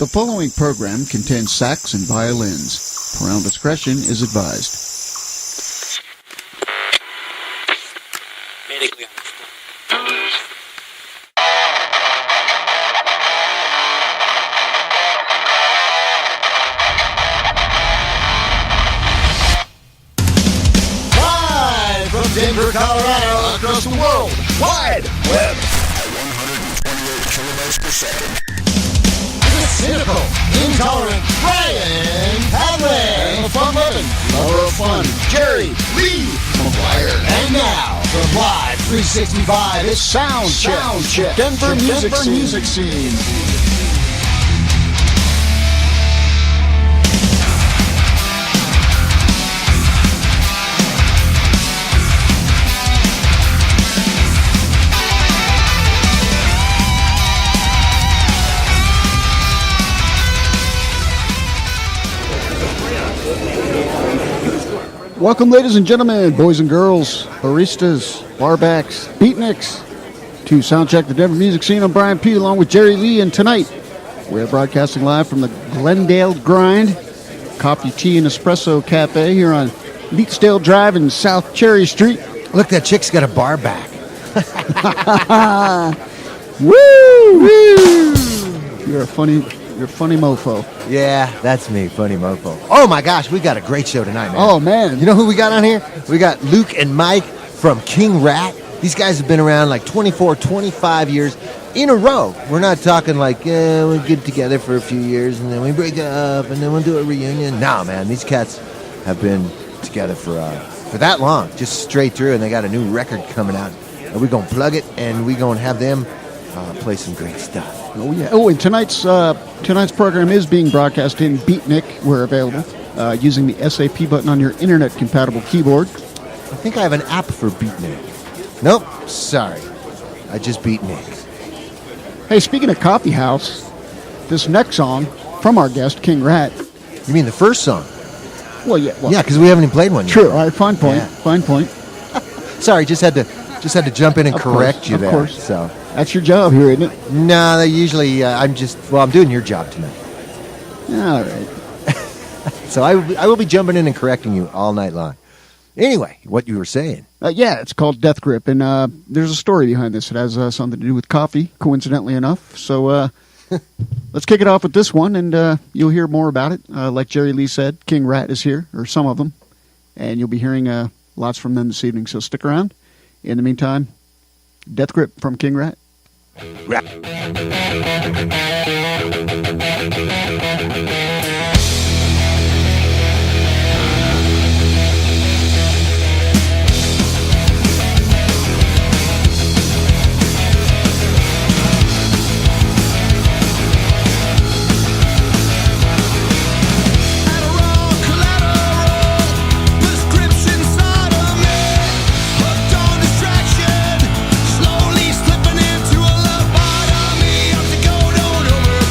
The following program contains sax and violins. Parental discretion is advised. Medically Live from Denver, Colorado, across the world, wide web. 128 kilobytes per second. Cynical, intolerant Brian Hadley, and the fun-loving lover of fun, Jerry Lee McGuire. And now, from Live 365, it's Soundcheck, Denver music scene. Welcome, ladies and gentlemen, boys and girls, baristas, barbacks, beatniks, to Soundcheck, the Denver music scene. I'm Brian P. along with Jerry Lee, and tonight we're broadcasting live from the Glendale Grind Coffee, Tea, and Espresso Cafe here on Leetsdale Drive in South Cherry Street. Look, that chick's got a bar back. Woo! Woo! You're a funny mofo. Yeah, that's me, funny mofo. Oh my gosh, we got a great show tonight, man. Oh man. You know who we got on here? We got Luke and Mike from King Rat. These guys have been around like 24, 25 years in a row. We're not talking like, we'll get together for a few years and then we break up and then we'll do a reunion. Nah, man, these cats have been together for that long, just straight through, and they got a new record coming out. And we're going to plug it and we're going to have them play some great stuff. Oh yeah. Oh, and tonight's program is being broadcast in Beatnik, where available, using the SAP button on your internet-compatible keyboard. I think I have an app for Beatnik. Nope, sorry. I just beat Nick. Hey, speaking of Coffee House, this next song from our guest, King Rat. You mean the first song? Well, yeah. Well, yeah, because we haven't even played one yet. True. All right, fine point. Yeah. Fine point. Sorry, just had to jump in and correct you there. Of course. So that's your job here, isn't it? no, they usually I'm doing your job tonight. All right. So I will be jumping in and correcting you all night long. Anyway, what you were saying? Yeah, it's called Death Grip, and there's a story behind this. It has something to do with coffee, coincidentally enough. So let's kick it off with this one, and you'll hear more about it. Like Jerry Lee said, King Rat is here, or some of them, and you'll be hearing lots from them this evening. So stick around. In the meantime, Death Grip from King Rat. Rap. Slowly slipping into a love bottom. Me up to go, don't over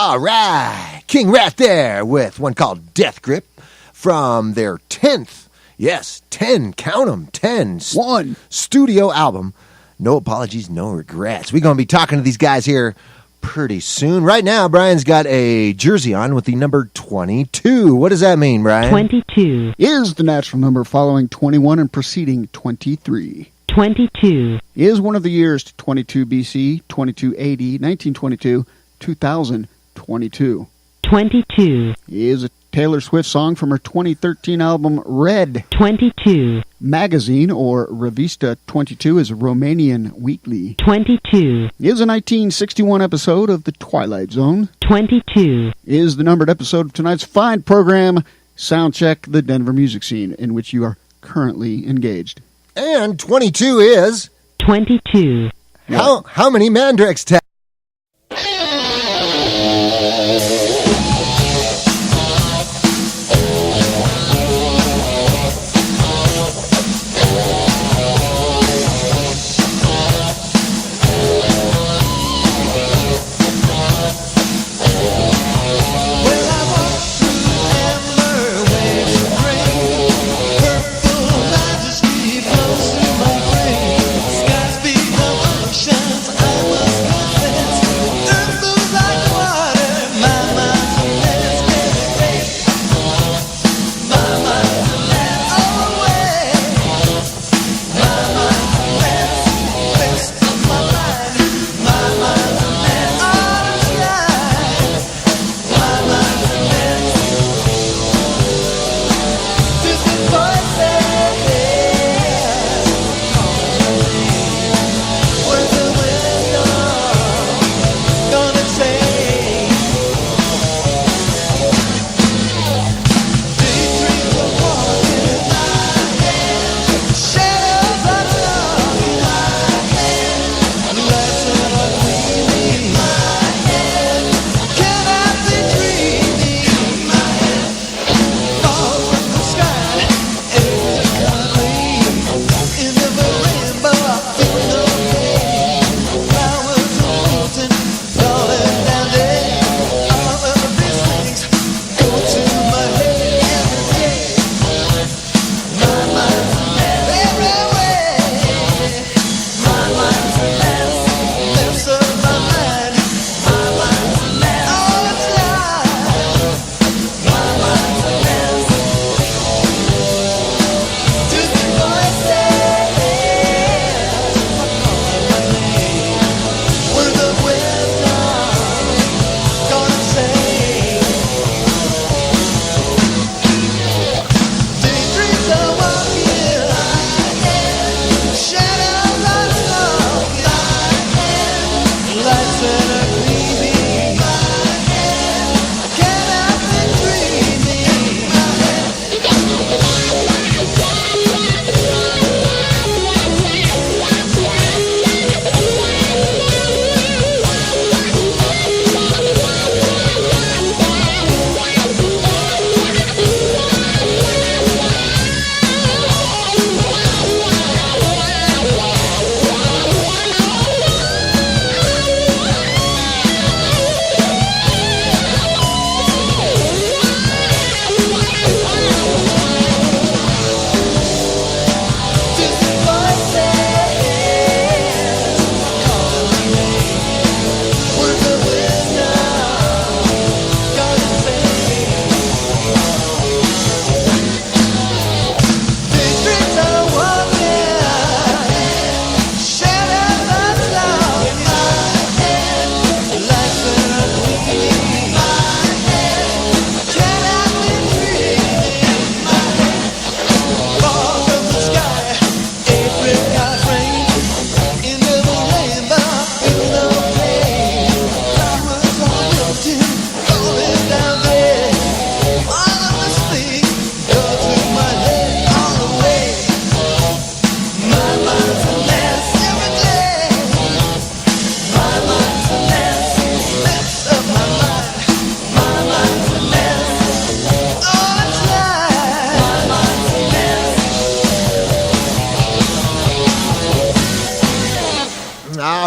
All right. King Rat there with one called Death Grip from their 10th, yes, 10, count them, 10 studio album. No apologies, no regrets. We're going to be talking to these guys here pretty soon. Right now, Brian's got a jersey on with the number 22. What does that mean, Brian? 22. Is the natural number following 21 and preceding 23. 22. Is one of the years to 22 BC, 22 AD, 1922, 2022. 22. Is a Taylor Swift song from her 2013 album Red. 22. Magazine or Revista 22 is a Romanian weekly. 22. Is a 1961 episode of The Twilight Zone. 22. Is the numbered episode of tonight's fine program, Soundcheck, the Denver music scene, in which you are currently engaged. And 22 is... 22. How many Mandrakes tabs?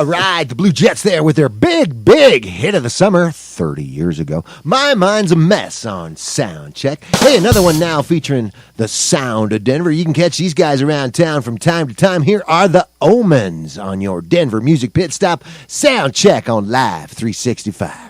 All right, the Blue Jets there with their big, big hit of the summer 30 years ago. My Mind's a Mess on Soundcheck. Hey, another one now featuring the sound of Denver. You can catch these guys around town from time to time. Here are the Omens on your Denver Music Pit Stop. Soundcheck on Live 365.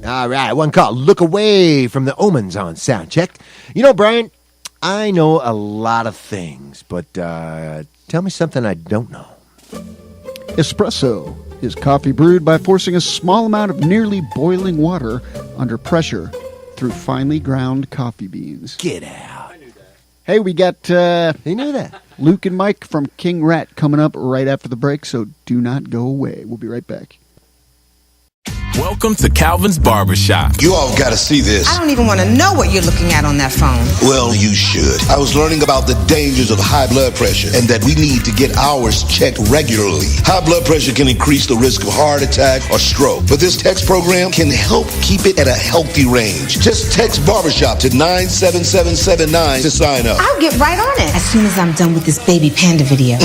All right, one called Look Away from the Omens on Soundcheck. You know, Brian, I know a lot of things, but tell me something I don't know. Espresso is coffee brewed by forcing a small amount of nearly boiling water under pressure through finely ground coffee beans. Get out. Hey, we got They knew that. Luke and Mike from King Rat coming up right after the break, so do not go away. We'll be right back. Welcome to Calvin's Barbershop. You all gotta see this. I don't even want to know what you're looking at on that phone. Well, you should. I was learning about the dangers of high blood pressure and that we need to get ours checked regularly. High blood pressure can increase the risk of heart attack or stroke, but this text program can help keep it at a healthy range. Just text Barbershop to 97779 to sign up. I'll get right on it as soon as I'm done with this baby panda video.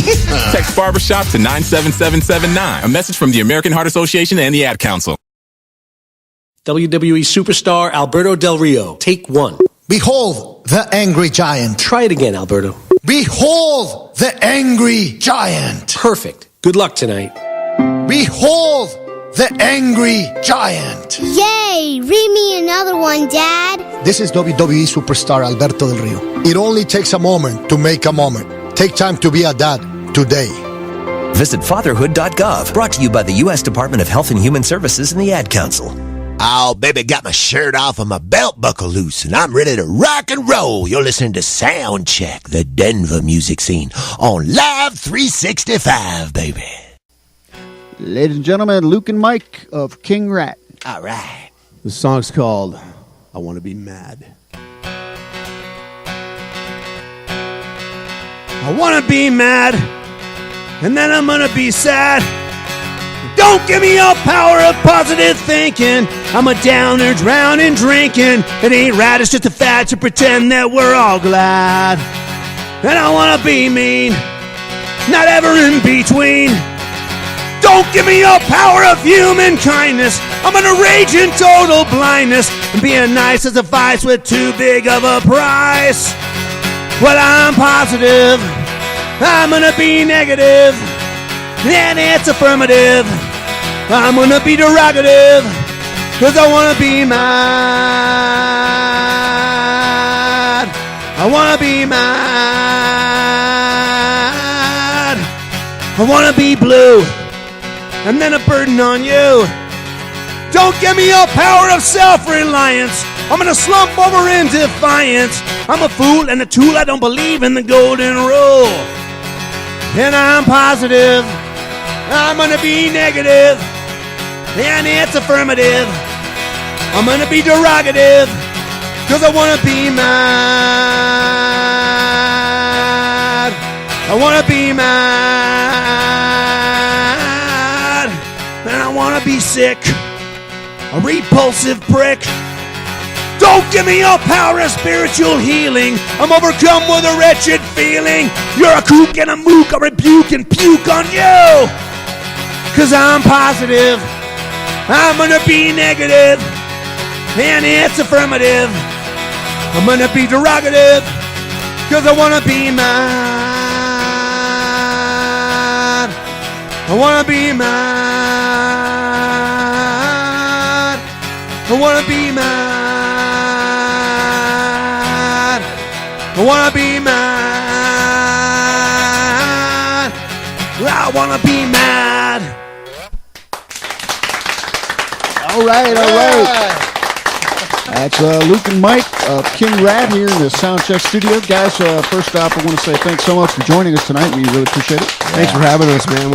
Text Barbershop to 97779. A message from the American Heart Association and the Ad Council. WWE superstar Alberto Del Rio. Take one. Behold the angry giant. Try it again, Alberto. Behold the angry giant. Perfect. Good luck tonight. Behold the angry giant. Yay! Read me another one, Dad. This is WWE superstar Alberto Del Rio. It only takes a moment to make a moment. Take time to be a dad today. Visit fatherhood.gov. Brought to you by the U.S. Department of Health and Human Services and the Ad Council. Oh, baby, got my shirt off and my belt buckle loose, and I'm ready to rock and roll. You're listening to Soundcheck, the Denver music scene, on Live 365, baby. Ladies and gentlemen, Luke and Mike of King Rat. All right. The song's called I Want to Be Mad. I want to be mad, and then I'm going to be sad. Don't give me your power of positive thinking. I'm a downer, drowning, drinking. It ain't right, it's just a fad to pretend that we're all glad. And I want to be mean, not ever in between. Don't give me your power of human kindness. I'm gonna rage in total blindness. And being nice is a vice with too big of a price. Well, I'm positive, I'm gonna be negative. and it's affirmative. I'm gonna be derogative, cause I wanna be mad. I wanna be mad. I wanna be blue, and then a burden on you. Don't give me your power of self-reliance. I'm gonna slump over in defiance. I'm a fool and a tool, I don't believe in the golden rule. And I'm positive, I'm gonna be negative, and it's affirmative. I'm gonna be derogative, cause I wanna be mad. I wanna be mad, and I wanna be sick, a repulsive prick. Don't give me your power of spiritual healing. I'm overcome with a wretched feeling. You're a kook and a mook, I rebuke and puke on you. Cause I'm positive, I'm gonna be negative, and it's affirmative. I'm gonna be derogative, cause I wanna be mad. I wanna be mad. I wanna be mad. I wanna be mad. I wanna be mad. All right. That's Luke and Mike of King Rat here in the Soundcheck studio. Guys, first off, I want to say thanks so much for joining us tonight. We really appreciate it. Thanks for having us, man.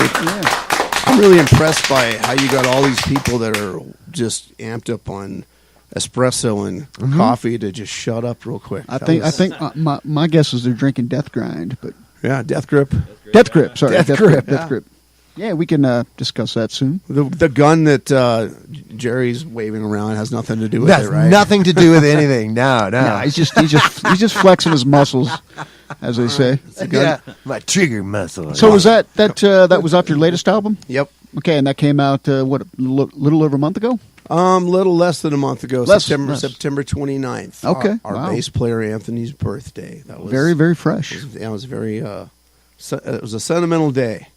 I'm really impressed by how you got all these people that are just amped up on espresso and coffee to just shut up real quick. I think my guess is they're drinking Death Grind, but yeah, Death Grip. Death Grip. Death Grip. Yeah, we can discuss that soon. The gun that Jerry's waving around has nothing to do with That's it, right? nothing to do with anything. No. He's just flexing his muscles, as they say. Yeah, my trigger muscle. So was that was off your latest album? Yep. Okay, and that came out what, a little over a month ago? Little less than a month ago. Less. September 29th. Okay. Our bass player Anthony's birthday. That was very, very fresh. It was very. It was a sentimental day.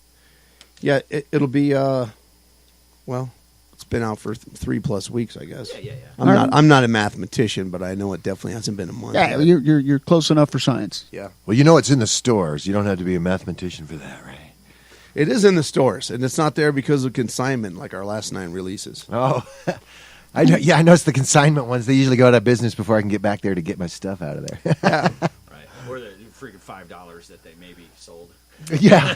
Yeah, it'll be. Well, it's been out for 3+ weeks, I guess. Yeah. I'm not a mathematician, but I know it definitely hasn't been a month. Yeah, you're close enough for science. Yeah. Well, you know it's in the stores. You don't have to be a mathematician for that, right? It is in the stores, and it's not there because of consignment, like our last 9 releases. Oh, I know. Yeah, I noticed the consignment ones. They usually go out of business before I can get back there to get my stuff out of there. Yeah. Right. Or the freaking $5 that they maybe sold. Yeah.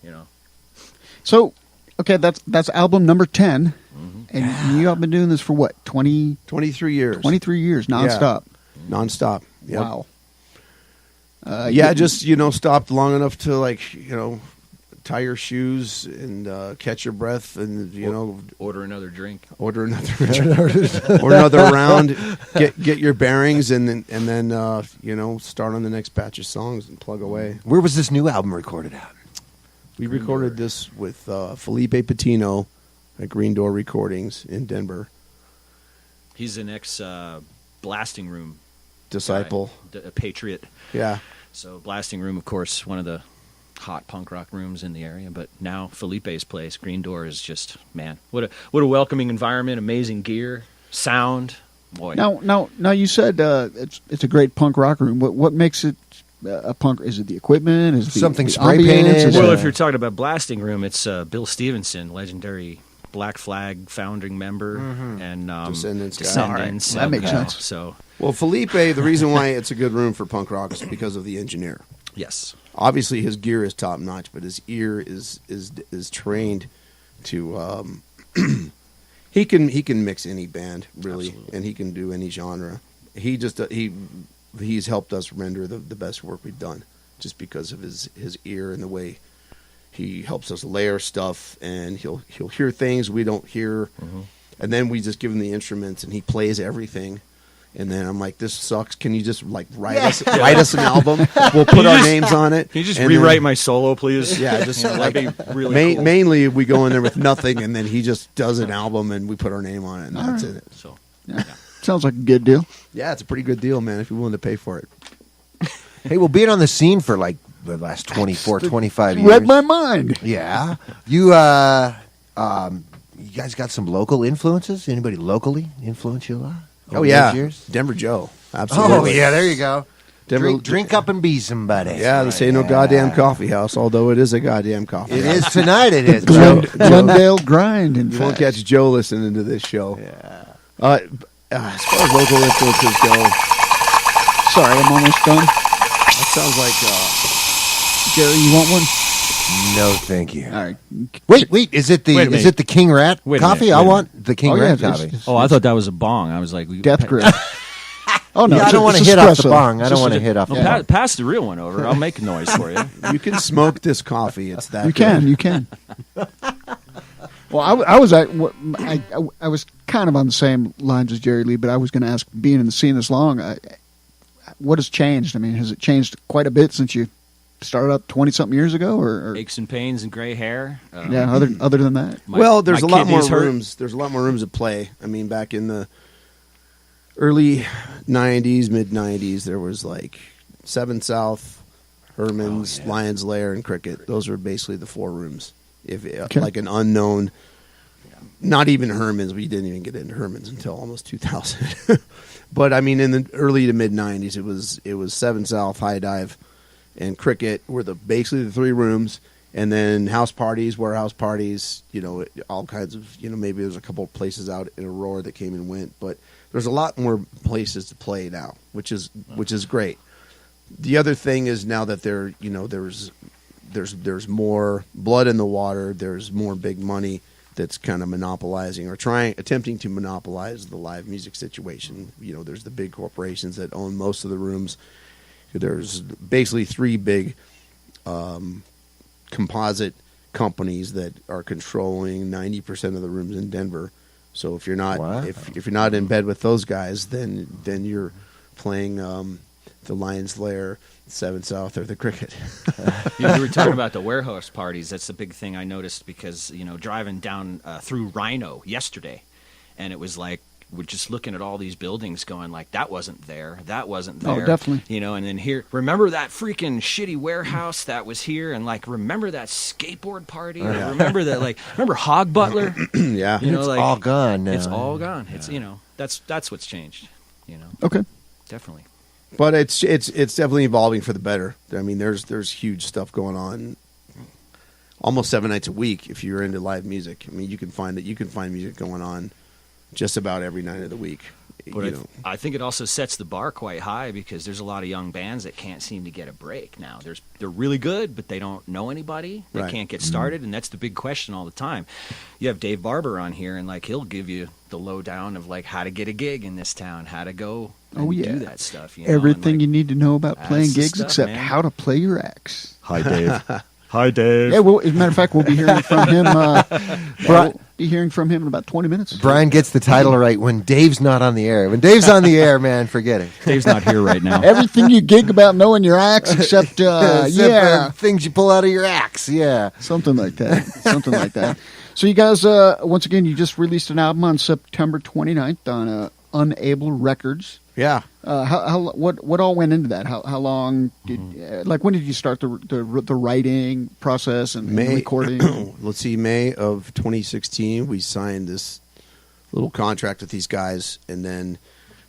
You know. So, okay, that's album number 10, and you have been doing this for what, 23 years. 23 years, nonstop. Yeah. Nonstop. Yep. Wow. Just stopped long enough to tie your shoes and catch your breath and order another drink, or another round, get your bearings and then start on the next batch of songs and plug away. Where was this new album recorded at? We recorded this with Felipe Patino at Green Door Recordings in Denver. He's an ex Blasting Room disciple, a patriot. Yeah. So Blasting Room, of course, one of the hot punk rock rooms in the area. But now Felipe's place, Green Door, is just, man, what a welcoming environment, amazing gear, sound. Boy. Now you said it's a great punk rock room. What makes it a punk? Is it the equipment? Is it something the spray ambience? painted? Well, if you're talking about Blasting Room, it's Bill Stevenson, legendary Black Flag founding member, and Descendants. That makes sense. So, well, Felipe, the reason why it's a good room for punk rock is because of the engineer. Yes, obviously his gear is top notch, but his ear is trained to. He can mix any band really. Absolutely. And he can do any genre. He just he's helped us render the best work we've done just because of his ear and the way he helps us layer stuff, and he'll hear things we don't hear, and then we just give him the instruments and he plays everything. And then I'm like, this sucks. Can you just write us an album? We'll put our names on it. Can you just rewrite my solo, please? Yeah, just that'd be really cool. Mainly we go in there with nothing, and then he just does an album, and we put our name on it, and that's it. So, yeah. Sounds like a good deal. Yeah, it's a pretty good deal, man. If you're willing to pay for it. Hey, well, being on the scene for the last 24, 25 years. Read my mind. Yeah. You guys got some local influences? Anybody locally influence you a lot? Oh, yeah. Denver Joe. Absolutely. Oh, yeah, there you go. Denver, drink up and be somebody. Yeah, this ain't no goddamn coffee house, although it is a goddamn coffee house. It is tonight, it is. Glendale Grind, in You fact. won't catch Joe listening to this show. Yeah. As far as local influences go, Sorry, I'm almost done. that sounds like Jerry, you want one? No, thank you. All right. Wait, is it Wait a the minute. King Rat Wait a coffee? minute, I wait a want the King Oh, yeah, Rat it's- coffee. it's- Oh, I thought that was a bong. I was like, Death Grip. Oh, no. Yeah, I it's don't want to it's hit off the espresso. bong. I don't Just want a- to hit off the Well, bong. pass the real one over. I'll make a noise for you. you can smoke this coffee. It's that You good. can, you can. Well, I was kind of on the same lines as Jerry Lee, but I was going to ask, being in the scene this long, what has changed? I mean, has it changed quite a bit since you started up 20-something years ago? Or Aches and pains and gray hair. yeah, other than that? Well, there's a my lot more kidneys hurt. rooms. There's a lot more rooms at play. I mean, back in the early '90s, mid '90s, there was like 7 South, Herman's, Lion's Lair, and Cricket. Those were basically the 4 rooms. Like an unknown, not even Herman's. We didn't even get into Herman's until almost 2000. But I mean, in the early to mid '90s, it was 7 South, High Dive, and Cricket were basically the 3 rooms. And then house parties, warehouse parties, all kinds of, maybe there's a couple of places out in Aurora that came and went, but there's a lot more places to play now, which is great. The other thing is now that there's more blood in the water, there's more big money that's kind of monopolizing or attempting to monopolize the live music situation. There's the big corporations that own most of the rooms. There's basically 3 big composite companies that are controlling 90% of the rooms in Denver. So if you're not if you're not in bed with those guys, then you're playing the Lion's Lair, 7 South, or the Cricket. You were talking about the warehouse parties. That's the big thing I noticed because driving down through Rhino yesterday, and it was like we're just looking at all these buildings going like that wasn't there. Oh, definitely. And then here, remember that freaking shitty warehouse that was here, and like remember that skateboard party? Oh, yeah. Remember Hog Butler? Yeah, it's all gone now. It's all gone. It's that's what's changed. Okay. Definitely. But it's definitely evolving for the better. I mean, there's huge stuff going on almost 7 nights a week if you're into live music. I mean, you can find music going on just about every night of the week. But I think it also sets the bar quite high because there's a lot of young bands that can't seem to get a break now. They're really good, but they don't know anybody. They Right. can't get started, and that's the big question all the time. You have Dave Barber on here, and like he'll give you the lowdown of like how to get a gig in this town, how to go and do that stuff. Everything you need to know about playing that's the gigs stuff, except man. how to play your axe. Hi, Dave. Hi, Dave. Yeah, well, as a matter of fact, we'll be hearing from him. We'll be hearing from him in about 20 minutes. Brian gets the title right when Dave's not on the air. When Dave's on the air, man, forget it. Dave's not here right now. Everything you gig about knowing your axe, except things you pull out of your axe. Yeah, something like that. So you guys, once again, you just released an album on September 29th on Unable Records. Yeah. What all went into that? How long did when did you start the writing process and recording? Let's see, May of 2016 we signed this little contract with these guys, and then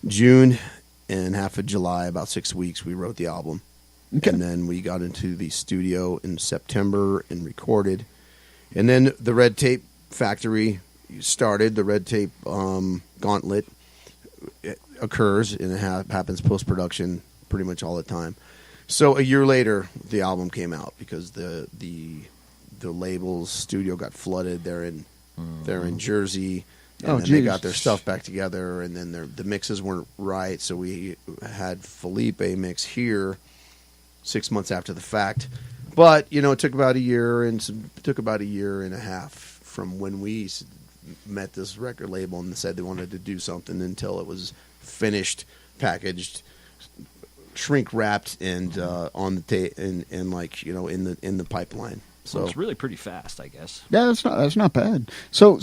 June and half of July, about 6 weeks, we wrote the album. Okay. And then we got into the studio in September and recorded. And then the Red Tape Factory started. The Red Tape Gauntlet occurs, and it happens post-production pretty much all the time. So a year later, the album came out because the label's studio got flooded. They're in Jersey, and then they got their stuff back together, and then the mixes weren't right. So we had Felipe mix here 6 months after the fact. But it took about a year and a half from when we met this record label and said they wanted to do something until it was finished, packaged, shrink wrapped, and on the in the pipeline. So it's really pretty fast, I guess. Yeah, that's not bad. So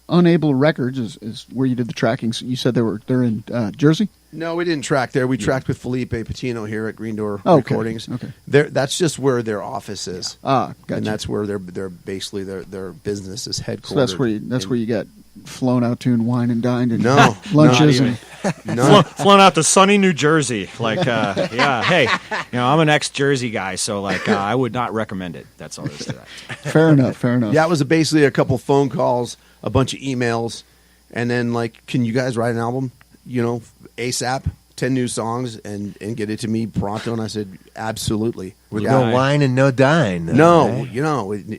Unable Records is where you did the tracking. So you said they're in Jersey? No, we didn't track there. We tracked with Felipe Patino here at Green Door Okay. Recordings. Okay. That's just where their office is. Gotcha. And that's where they're basically their business is headquartered. So that's where you got flown out to and wine and dined and No, lunches not and Flown out to sunny New Jersey. Like, yeah, hey, I'm an ex-Jersey guy, so like, I would not recommend it. That's all there is to that. Fair enough. Yeah, it was basically a couple phone calls, a bunch of emails, and then like, can you guys write an album? ASAP, 10 new songs, and get it to me pronto. And I said, absolutely. With no wine and no dine. No,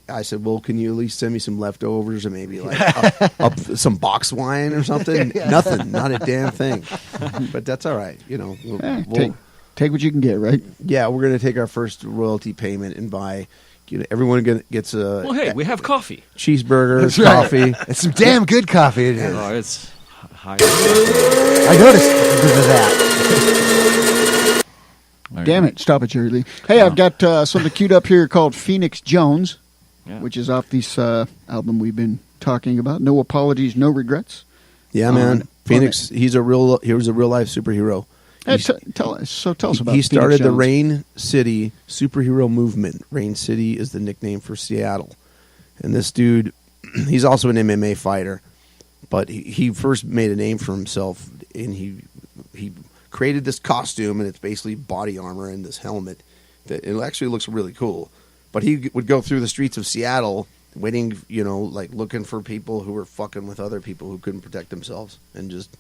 I said, well, can you at least send me some leftovers or maybe like some box wine or something? Nothing, not a damn thing. But that's all right. We'll take what you can get, right? Yeah, we're going to take our first royalty payment and buy. Everyone gets a. Well, hey, we have coffee, cheeseburgers, right. coffee. It's some damn good coffee. It is. Oh, it's high. I noticed because of that. Damn it! Stop it, Jerry Lee. Hey, I've got something queued up here called Phoenix Jones, which is off this album we've been talking about. No Apologies, No Regrets. Yeah, man. Phoenix. He was a real life superhero. Hey, tell us about. He started Phoenix the Jones. Rain City superhero movement. Rain City is the nickname for Seattle. And this dude, he's also an MMA fighter, but he first made a name for himself, and he created this costume, and it's basically body armor and this helmet that it actually looks really cool. But he would go through the streets of Seattle waiting, like looking for people who were fucking with other people who couldn't protect themselves, and just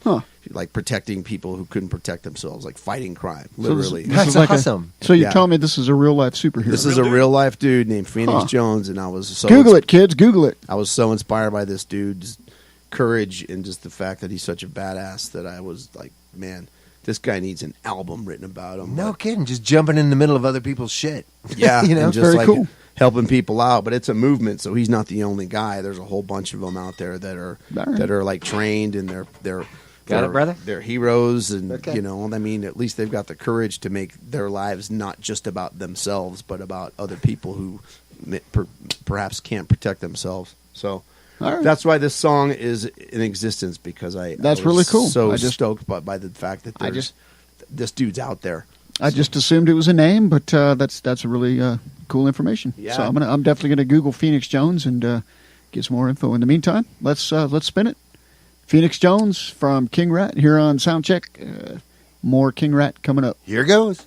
like protecting people who couldn't protect themselves, like fighting crime, literally. That's awesome. So you're telling me this is a real life superhero? This is a real life dude named Phoenix Jones, and I was so Google it, kids. Google it. I was so inspired by this dude's courage and just the fact that he's such a badass that I was like, man, this guy needs an album written about him. No kidding, just jumping in the middle of other people's shit. Yeah, and just very like cool. helping people out. But it's a movement, so he's not the only guy. There's a whole bunch of them out there that are like trained, and they're Got it, brother? They're heroes, and Okay. I mean, at least they've got the courage to make their lives not just about themselves, but about other people who perhaps can't protect themselves. So All right. that's why this song is in existence, because That's I was really cool. So I just- stoked by the fact that this dude's out there. I just assumed it was a name, but that's really cool information. Yeah. So I'm definitely gonna Google Phoenix Jones and get some more info. In the meantime, let's spin it. Phoenix Jones from King Rat here on Soundcheck. More King Rat coming up. Here goes.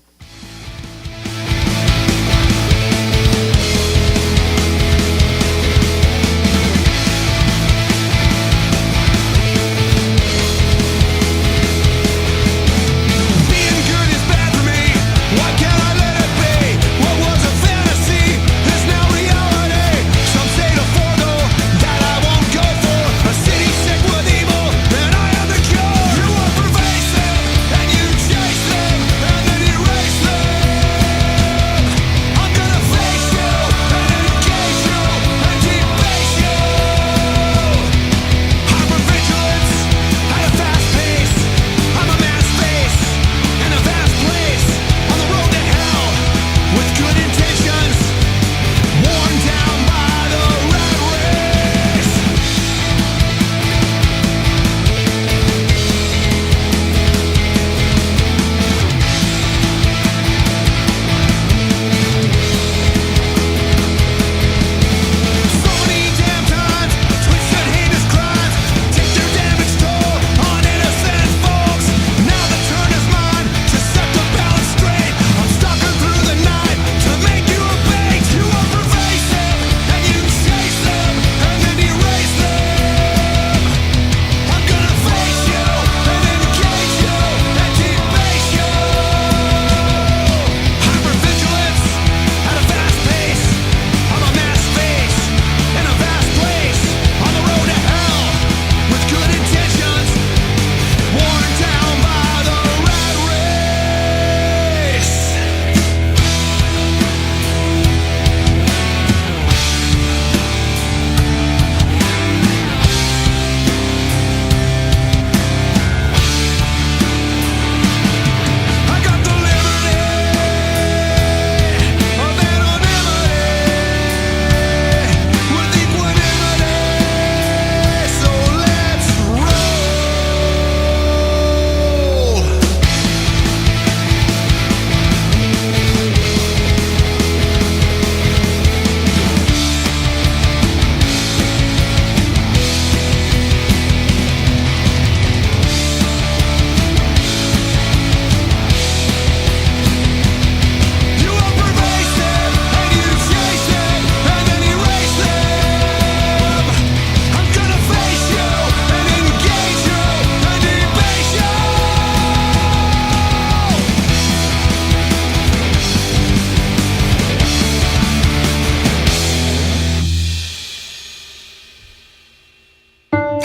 Pervasive, and you chase them, and then erase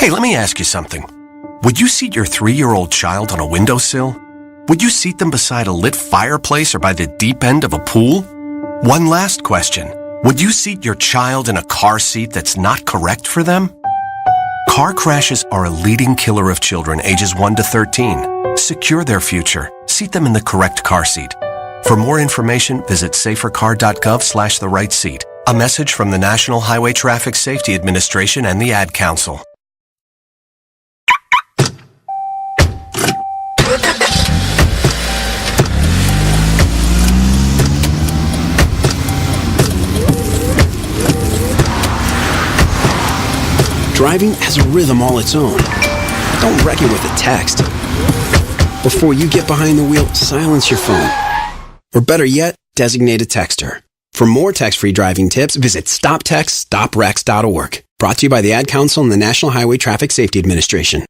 Hey, let me ask you something. Would you seat your 3-year-old child on a windowsill? Would you seat them beside a lit fireplace or by the deep end of a pool? One last question. Would you seat your child in a car seat that's not correct for them? Car crashes are a leading killer of children ages 1 to 13. Secure their future. Seat them in the correct car seat. For more information, visit safercar.gov/the right seat. A message from the National Highway Traffic Safety Administration and the Ad Council. Driving has a rhythm all its own. Don't wreck it with a text. Before you get behind the wheel, silence your phone. Or better yet, designate a texter. For more text-free driving tips, visit stoptextstoprex.org. Brought to you by the Ad Council and the National Highway Traffic Safety Administration.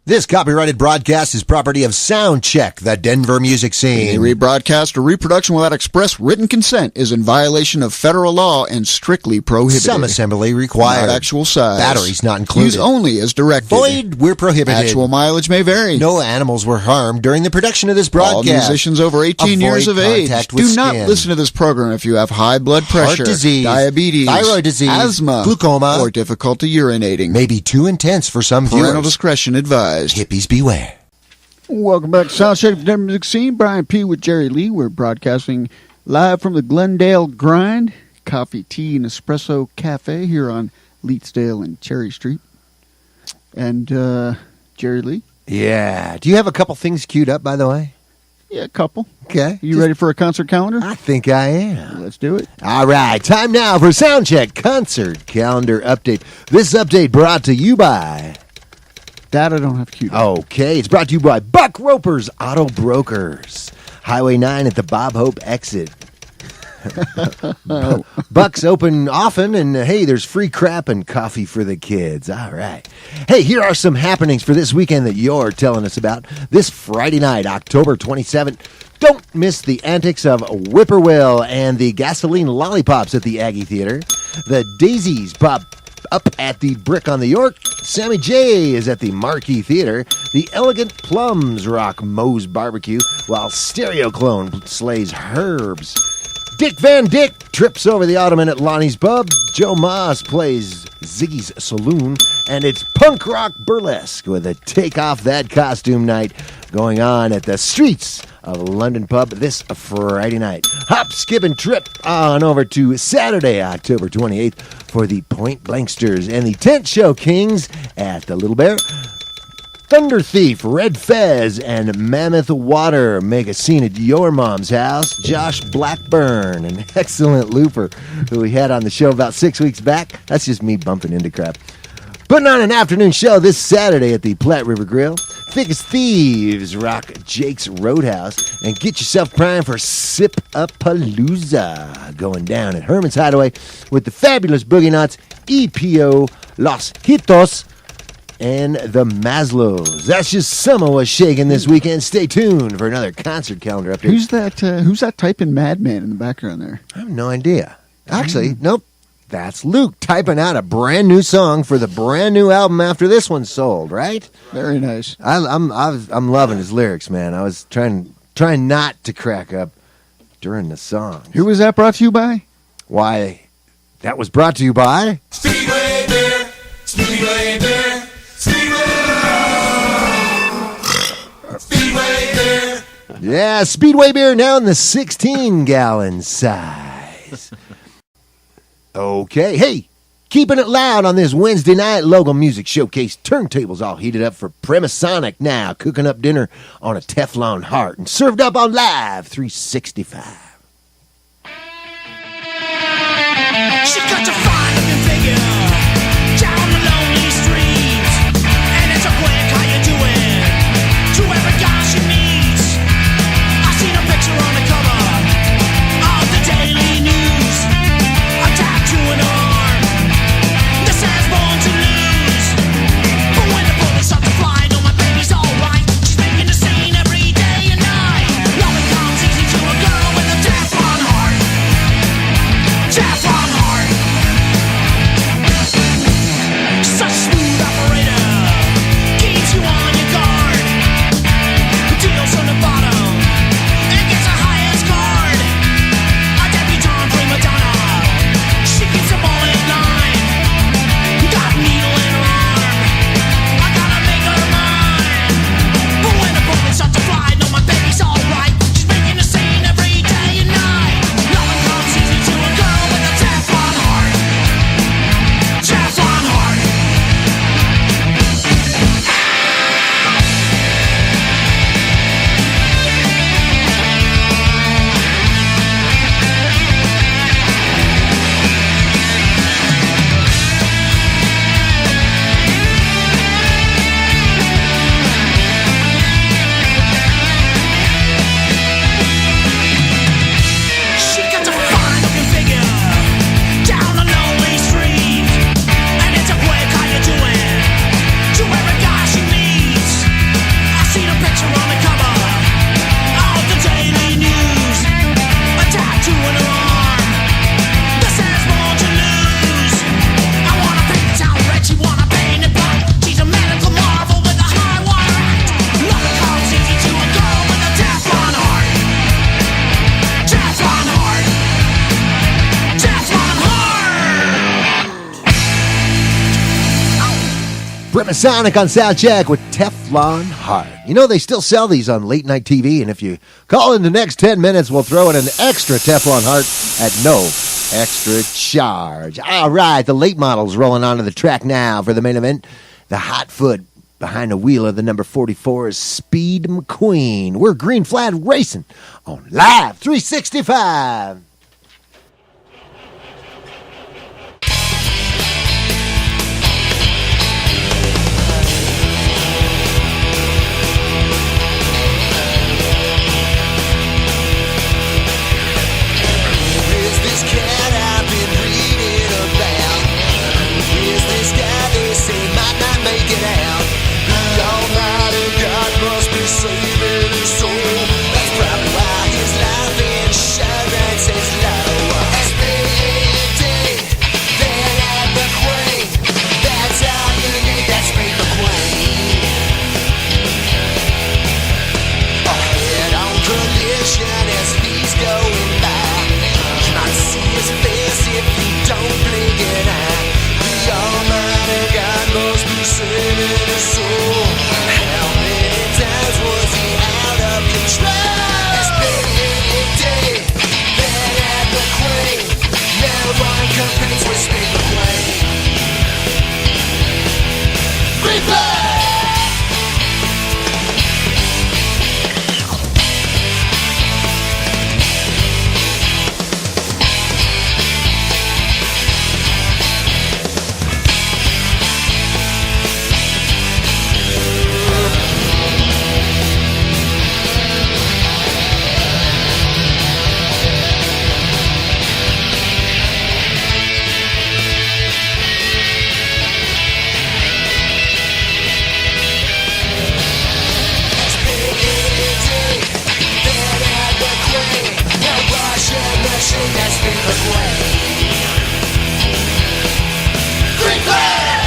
This copyrighted broadcast is property of Soundcheck, the Denver music scene. Any rebroadcast or reproduction without express written consent is in violation of federal law and strictly prohibited. Some assembly required. Not actual size. Batteries not included. Use only as directed. Void where prohibited. Actual mileage may vary. No animals were harmed during the production of this broadcast. All musicians over 18 years of age. Do not listen to this program if you have high blood pressure, heart disease, diabetes, thyroid disease, asthma, glaucoma, or difficulty urinating. May be too intense for some Parental viewers. discretion advised. Hippies beware. Welcome back to Soundcheck, the Denver music scene. Brian P. with Jerry Lee. We're broadcasting live from the Glendale Grind Coffee, Tea, and Espresso Cafe here on Leetsdale and Cherry Street. And Jerry Lee? Yeah. Do you have a couple things queued up, by the way? Yeah, a couple. Okay. You ready for a concert calendar? I think I am. Let's do it. All right. Time now for Soundcheck Concert Calendar Update. This update brought to you by... That I don't have queued up. Okay. It's brought to you by Buck Roper's Auto Brokers. Highway 9 at the Bob Hope exit. Buck's open often, and hey, there's free crap and coffee for the kids. All right. Hey, here are some happenings for this weekend that you're telling us about. This Friday night, October 27th, don't miss the antics of Whippoorwill and the Gasoline Lollipops at the Aggie Theater. The Daisies pop up at the Brick on the York. Sammy J is at the Marquee Theater. The Elegant Plums rock Moe's Barbecue, while Stereo Clone slays Herbs. Dick Van Dyke trips over the ottoman at Lonnie's Pub. Joe Moss plays Ziggy's Saloon. And it's punk rock burlesque with a Take Off That Costume night going on at the Streets of London Pub this Friday night. Hop, skip, and trip on over to Saturday, October 28th for the Point Blanksters and the Tent Show Kings at the Little Bear. Thunder Thief, Red Fez, and Mammoth Water make a scene at your mom's house. Josh Blackburn, an excellent looper who we had on the show about 6 weeks back. That's just me bumping into crap. Putting on an afternoon show this Saturday at the Platte River Grill. Thick as Thieves rock Jake's Roadhouse. And get yourself primed for Sip-A-Palooza going down at Herman's Hideaway with the fabulous Boogie Knots, EPO, Los Hitos, and the Maslows. That's just some of what's shaking this weekend. Stay tuned for another concert calendar update. Who's that typing madman in the background there? I have no idea. Actually, nope. That's Luke typing out a brand new song for the brand new album after this one's sold, right? Very nice. I'm loving his lyrics, man. I was trying not to crack up during the song. Who was that brought to you by? Why, that was brought to you by Speedway Beer, Speedway Beer, Speedway Beer. Yeah, Speedway Beer now in the 16-gallon size. Okay, hey, keeping it loud on this Wednesday night local music showcase. Turntables all heated up for Premasonic now, cooking up dinner on a Teflon heart and served up on Live 365. She got to find a new figure down the lonely streets, and it's a quick, how you doing, to every guy she meets. I seen a picture on the cover of the Daily News, a tattoo an arm that says born to lose. But when the bullets start to fly, I know my baby's alright. She's making the scene every day and night. Loving comes easy to a girl with a Teflon heart. Teflon heart. Sonic on Soundcheck with Teflon Heart. You know, they still sell these on late night TV, and if you call in the next 10 minutes, we'll throw in an extra Teflon Heart at no extra charge. All right, the late model's rolling onto the track now for the main event. The hot foot behind the wheel of the number 44 is Speed McQueen. We're Green Flag Racing on Live 365. Saving his soul. That's probably why his life insurance is low. SPD, then at the Queen. That's all you need, that's Speed McQueen. A head-on collision as he's going by. You might see his face if you don't blink an eye. The Almighty God must be saving his soul. How many times was he out of control? SPD, then at the Queen. No one competes with Speed McQueen. Green Flag! That's Speed McQueen. Green Flag!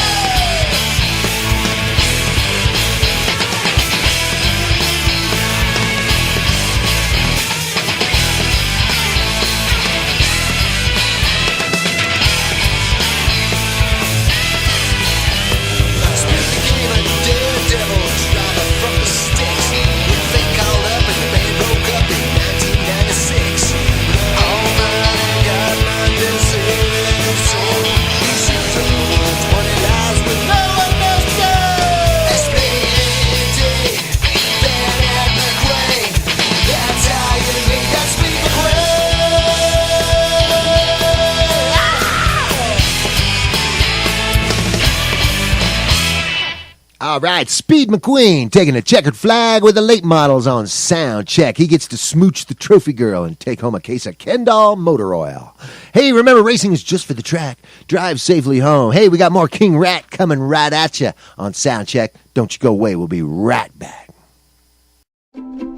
Speed became a daredevil, driver from the sticks. When fate called up and the band broke up in 1996. All right, Speed McQueen taking a checkered flag with the late models on Soundcheck. He gets to smooch the trophy girl and take home a case of Kendall motor oil. Hey, remember, racing is just for the track. Drive safely home. Hey, we got more King Rat coming right at you on Soundcheck. Don't you go away. We'll be right back.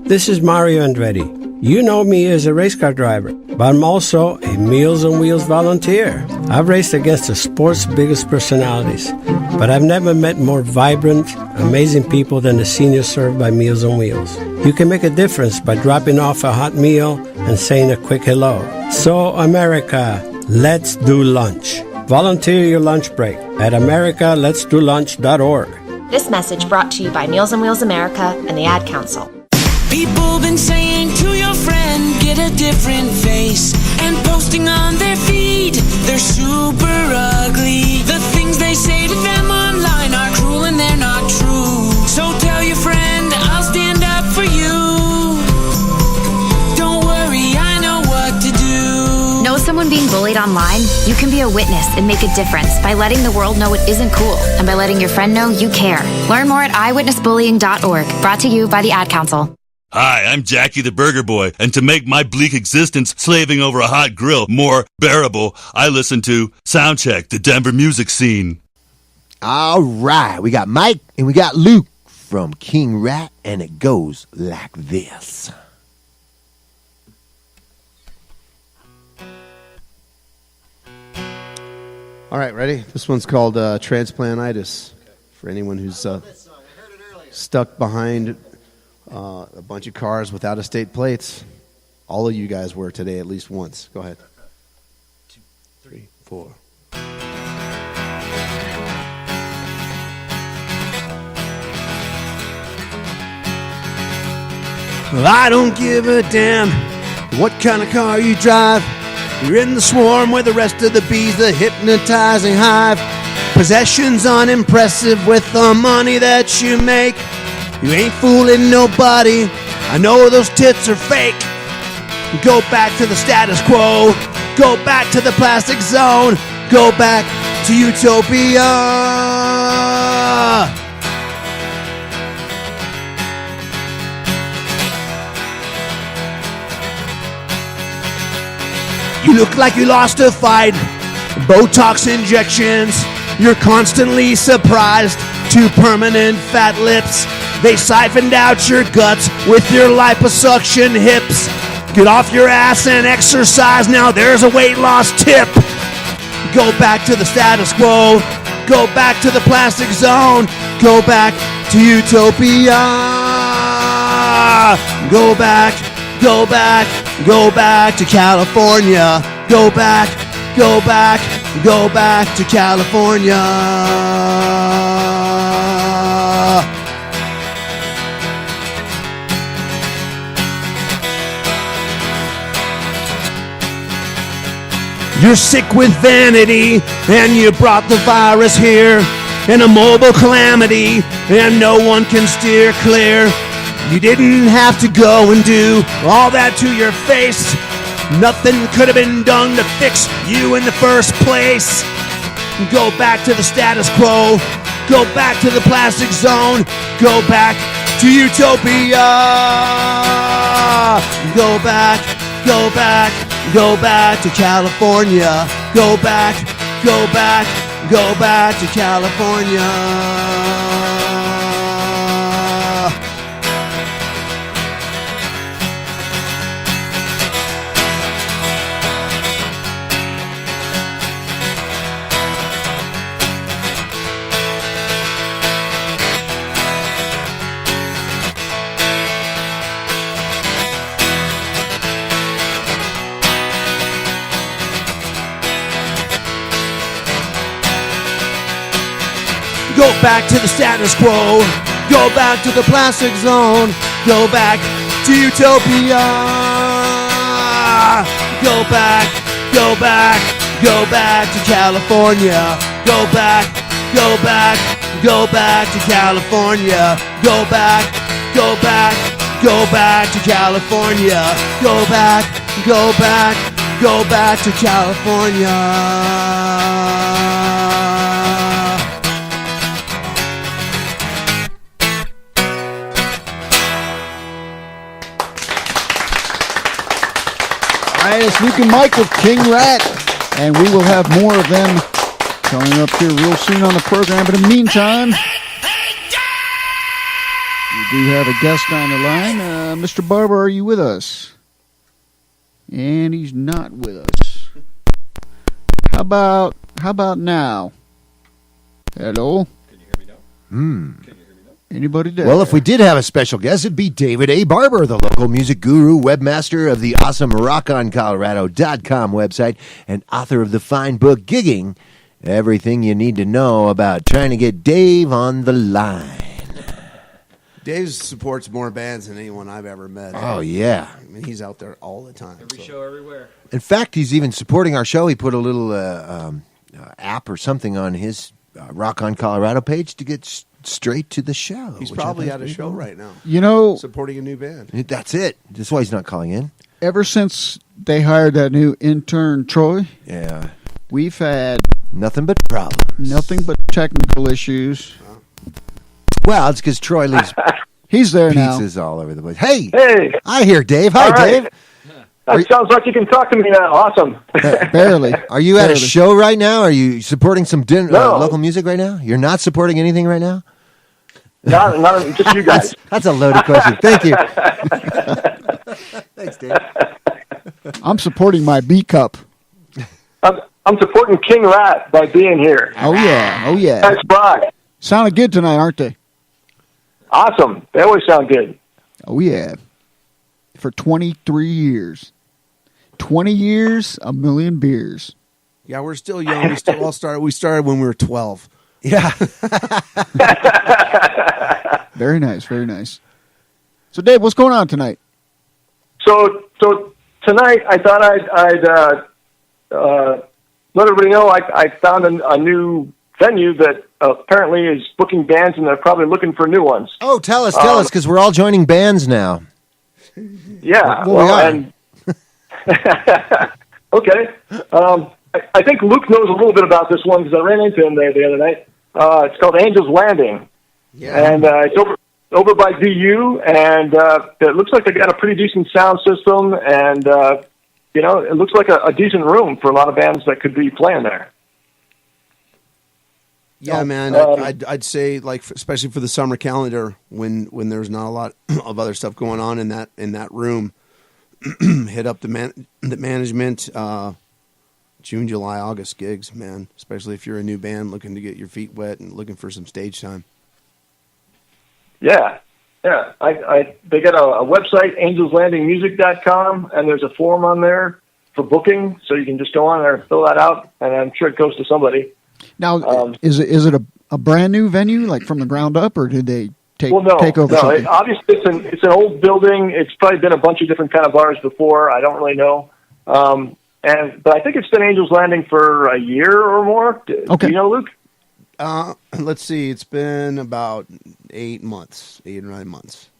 This is Mario Andretti. You know me as a race car driver, but I'm also a Meals on Wheels volunteer. I've raced against the sport's biggest personalities, but I've never met more vibrant, amazing people than the seniors served by Meals on Wheels. You can make a difference by dropping off a hot meal and saying a quick hello. So, America, let's do lunch. Volunteer your lunch break at americaletsdolunch.org. This message brought to you by Meals on Wheels America and the Ad Council. People been saying to your friend, get a different face, and posting on their feed, they're super ugly. The things they say to them online are cruel and they're not true. So tell your friend, I'll stand up for you. Don't worry, I know what to do. Know someone being bullied online? You can be a witness and make a difference by letting the world know it isn't cool and by letting your friend know you care. Learn more at eyewitnessbullying.org. Brought to you by the Ad Council. Hi, I'm Jackie the Burger Boy, and to make my bleak existence slaving over a hot grill more bearable, I listen to Soundcheck, the Denver music scene. All right, we got Mike and we got Luke from King Rat, and it goes like this. All right, ready? This one's called Transplantitis. For anyone who's stuck behind a bunch of cars without estate plates. All of you guys were today at least once. Go ahead. 2, 3, 4. I don't give a damn what kind of car you drive. You're in the swarm with the rest of the bees, the hypnotizing hive. Possessions unimpressive with the money that you make. You ain't fooling nobody. I know those tits are fake. Go back to the status quo. Go back to the plastic zone. Go back to utopia. You look like you lost a fight. Botox injections. You're constantly surprised. 2 permanent fat lips. They siphoned out your guts with your liposuction hips. Get off your ass and exercise. Now there's a weight loss tip. Go back to the status quo. Go back to the plastic zone. Go back to utopia. Go back, go back, go back to California. Go back, go back, go back to California. You're sick with vanity, and you brought the virus here, and a mobile calamity, and no one can steer clear. You didn't have to go and do all that to your face. Nothing could have been done to fix you in the first place. Go back to the status quo. Go back to the plastic zone. Go back to utopia. Go back, go back, go back to California. Go back, go back, go back to California. Go back to the status quo. Go back to the plastic zone. Go back to utopia. Go back, go back, go back to California. Go back, go back, go back to California. Go back, go back, go back to California. Go back, go back, go back to California. All right, it's Luke and Mike with King Rat, and we will have more of them coming up here real soon on the program. But in the meantime, we do have a guest on the line. Mr. Barber, are you with us? And he's not with us. How about now? Hello? Can you hear me now? Anybody there? Well, if we did have a special guest, it'd be David A. Barber, the local music guru, webmaster of the awesome RockOnColorado.com website, and author of the fine book, Gigging, everything you need to know about trying to get Dave on the line. Dave supports more bands than anyone I've ever met. Oh, yeah. I mean, he's out there all the time. Every show, everywhere. In fact, he's even supporting our show. He put a little app or something on his Rock on Colorado page to get straight to the show. He's probably at a show right now. You know, supporting a new band. That's it. That's why he's not calling in. Ever since they hired that new intern, Troy, yeah, we've had nothing but problems. Nothing but technical issues. Well, it's because Troy leaves He's there now. pizzas all over the place. Hey, Hey. I hear Dave. Hi, All right. Dave. That sounds like you can talk to me now. Awesome. Barely. Are you at a Barely. show right now? Are you supporting some No. local music right now? You're not supporting anything right now? Not just you guys. That's a loaded question. Thank you. Thanks, Dave. I'm supporting my B cup. I'm supporting King Rat by being here. Oh yeah. Oh yeah. Thanks, Brock. Sounded good tonight, aren't they? Awesome. They always sound good. Oh yeah. For 23 years. 20 years, a million beers. Yeah, we're still young. We still all started. We started when we were 12. Yeah. Very nice, very nice. So, Dave, what's going on tonight? So tonight I thought I'd let everybody know I found a new venue that apparently is booking bands, and they're probably looking for new ones. Oh, tell us, because we're all joining bands now. Yeah. Well, we are. And okay. I think Luke knows a little bit about this one because I ran into him there the other night. It's called Angel's Landing. Yeah. And it's over by VU, and it looks like they got a pretty decent sound system, and it looks like a decent room for a lot of bands that could be playing there. Yeah, man. I'd say, like, especially for the summer calendar, when there's not a lot of other stuff going on in that room, hit up the management. June, July, August gigs, man. Especially if you're a new band looking to get your feet wet and looking for some stage time. Yeah. They got a website, angelslandingmusic.com, and there's a form on there for booking, so you can just go on there and fill that out, and I'm sure it goes to somebody. Now, is it a brand new venue, like from the ground up, or did they take over something? Obviously, it's an old building. It's probably been a bunch of different kind of bars before. I don't really know. But I think it's been Angel's Landing for a year or more. Okay. Do you know, Luke? Let's see. It's been about 8 months, 8 or 9 months.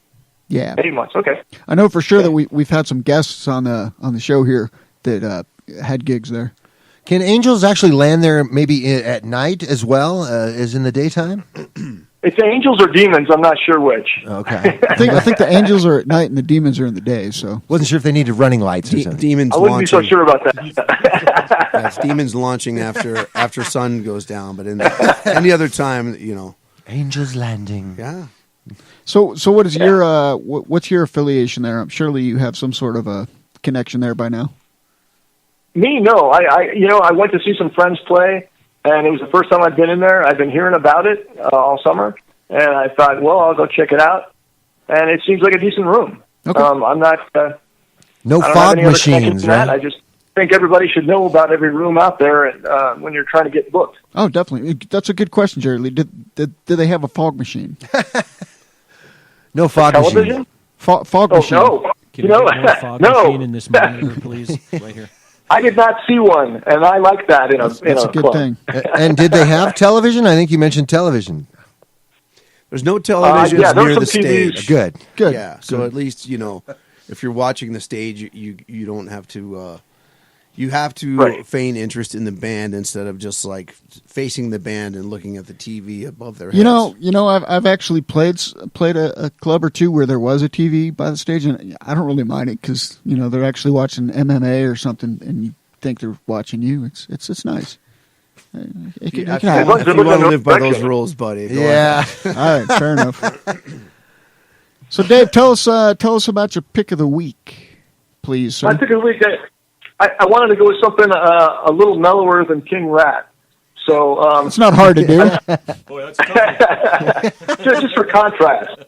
Yeah, 8 months. Okay. I know for sure that we've had some guests on the show here that had gigs there. Can angels actually land there maybe at night as well as in the daytime? It's angels or demons. I'm not sure which. Okay. I think the angels are at night and the demons are in the day. So wasn't sure if they needed running lights or something. Demons. I wouldn't launching. be so sure about that. Yeah, it's demons launching after sun goes down, but in any other time, Angels Landing. Yeah. So what is your what's your affiliation there? Surely you have some sort of a connection there by now. Me, no. I went to see some friends play, and it was the first time I'd been in there. I've been hearing about it all summer, and I thought, well, I'll go check it out. And it seems like a decent room. Okay. I'm not. No I don't fog have any other machines, connections to that. right? I just think everybody should know about every room out there when you're trying to get booked. Oh, definitely. That's a good question, Jerry Lee. Did they have a fog machine? No fog Television? machine. Fog machine. No. Can we get more fog no. machine in this monitor, please? Right here. I did not see one, and I like that in That's a a good club. thing. And did they have television? I think you mentioned television. There's no television yeah, near the some TVs. stage. Good. Yeah. So at least if you're watching the stage, you don't have to. You have to feign interest in the band instead of just like facing the band and looking at the TV above their heads. I've actually played a club or two where there was a TV by the stage, and I don't really mind it because they're actually watching MMA or something, and you think they're watching you. It's nice. It can happen. If you want to live by those rules, buddy. Go Yeah. All right, fair enough. So, Dave, tell us about your pick of the week, please, sir. My pick of the week, I wanted to go with something a little mellower than King Rat. So it's not hard to do. Boy, that's tough. just for contrast.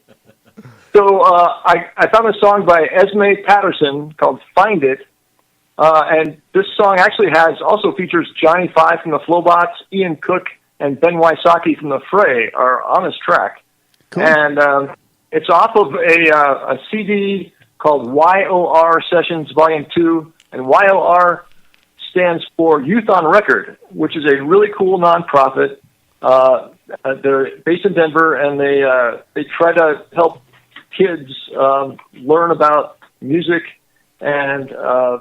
So I found a song by Esme Patterson called "Find It," and this song actually also features Johnny Five from the Flowbots, Ian Cook, and Ben Wysocki from the Fray are on this track. Cool. And it's off of a CD called YOR Sessions Volume 2. And YOR stands for Youth on Record, which is a really cool nonprofit. They're based in Denver, and they try to help kids learn about music. And I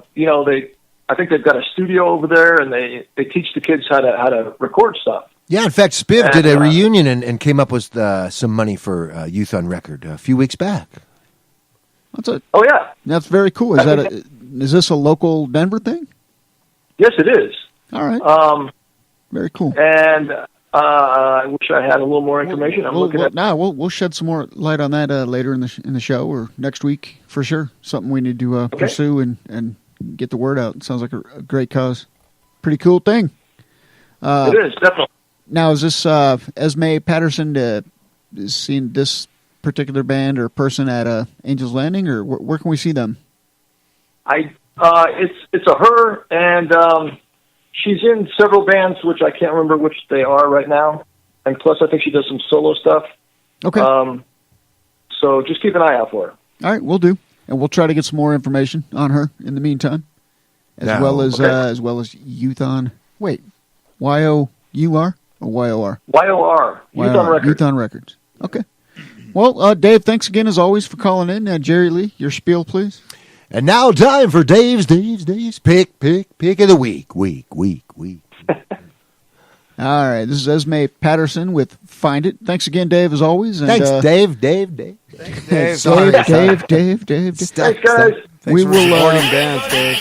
think they've got a studio over there, and they teach the kids how to record stuff. Yeah, in fact, Spiv did a reunion and came up with some money for Youth on Record a few weeks back. Oh yeah, that's very cool. Is this a local Denver thing? Yes, it is. All right. Very cool. And I wish I had a little more information. We'll shed some more light on that later in the show or next week for sure. Something we need to pursue and get the word out. It sounds like a great cause. Pretty cool thing. It is, definitely. Now, is this Esme Patterson seen this particular band or person at Angel's Landing, or where can we see them? It's a her, and she's in several bands, which I can't remember which they are right now. And plus, I think she does some solo stuff. Okay. So just keep an eye out for her. All right, we'll do. And we'll try to get some more information on her in the meantime. As well as Youth on... Wait. Y-O-U-R or Y-O-R? Y-O-R. Youth on Records. Youth on Records. Okay. Well, Dave, thanks again as always for calling in. Jerry Lee, your spiel, please. And now time for Dave's pick of the week. All right, this is Esme Patterson with Find It. Thanks again, Dave, as always. And, thanks, Dave. Thanks, Dave. Thanks, guys. We will supporting bands, Dave.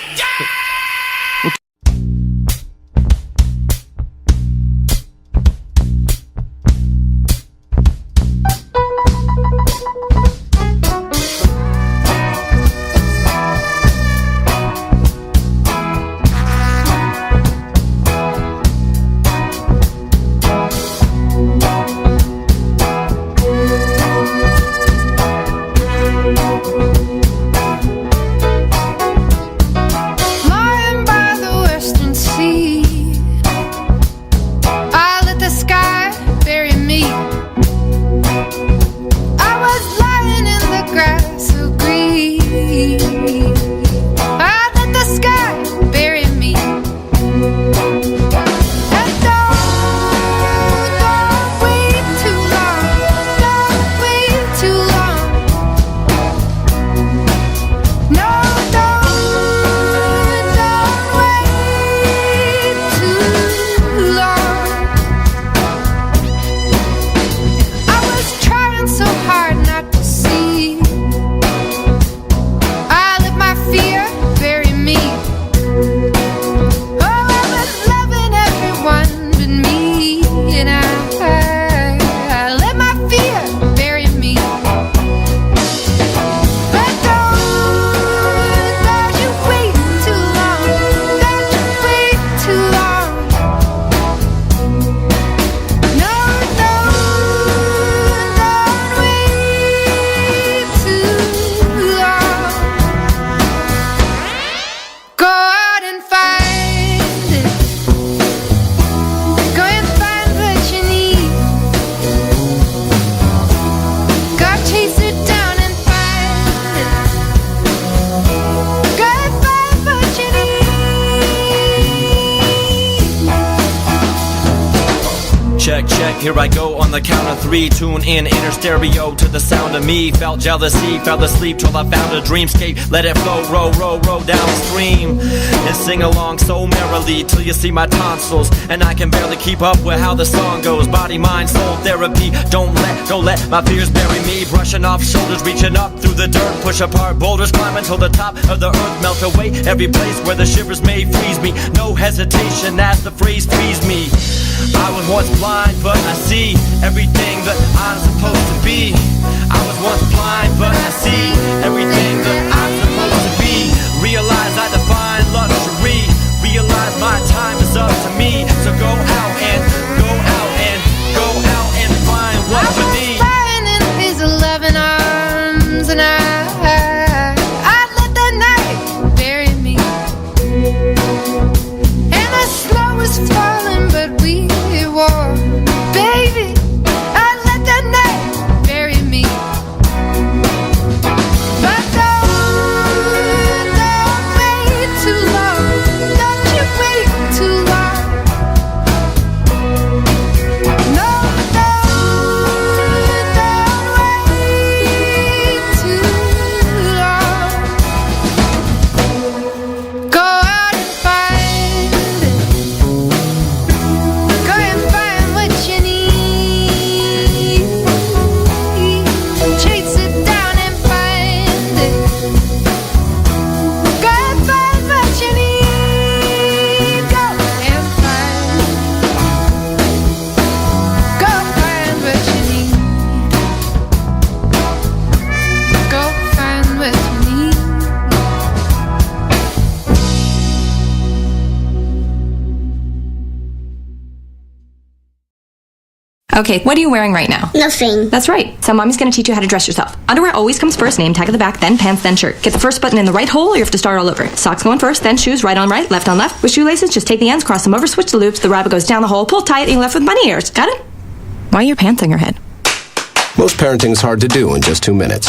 Check, here I go on the count of three. Tune in inner stereo to the sound of me. Felt jealousy, fell asleep till I found a dreamscape. Let it flow, roll down the stream. And sing along so merrily till you see my tonsils. And I can barely keep up with how the song goes. Body, mind, soul therapy. Don't let my fears bury me. Brushing off shoulders, reaching up through the dirt. Push apart boulders, climb until the top of the earth. Melt away every place where the shivers may freeze me. No hesitation as the phrase frees me. I was once blind, but I see everything that I'm supposed to be. I was once blind, but I see everything that I'm supposed to be. Realize I define luxury. Realize my time is up to me. So go out and find what you need. I was lying in his loving arms, and I'd let the night bury me. And the snow was falling, but we were, baby, I'd let the night bury me. But don't wait too long. Don't you wait too long. No, don't wait too long. Go out and find it. Go and find what you need. Chase it down and find it. Go and find what you need. Go and find. Go find what you need. Go find what you need. Okay, what are you wearing right now? Nothing. That's right. So mommy's going to teach you how to dress yourself. Underwear always comes first, name tag at the back, then pants, then shirt. Get the first button in the right hole or you have to start all over. Socks going first, then shoes, right on right, left on left. With shoelaces, just take the ends, cross them over, switch the loops, the rabbit goes down the hole, pull tight, and you're left with bunny ears. Got it? Why are your pants on your head? Most parenting is hard to do in just 2 minutes.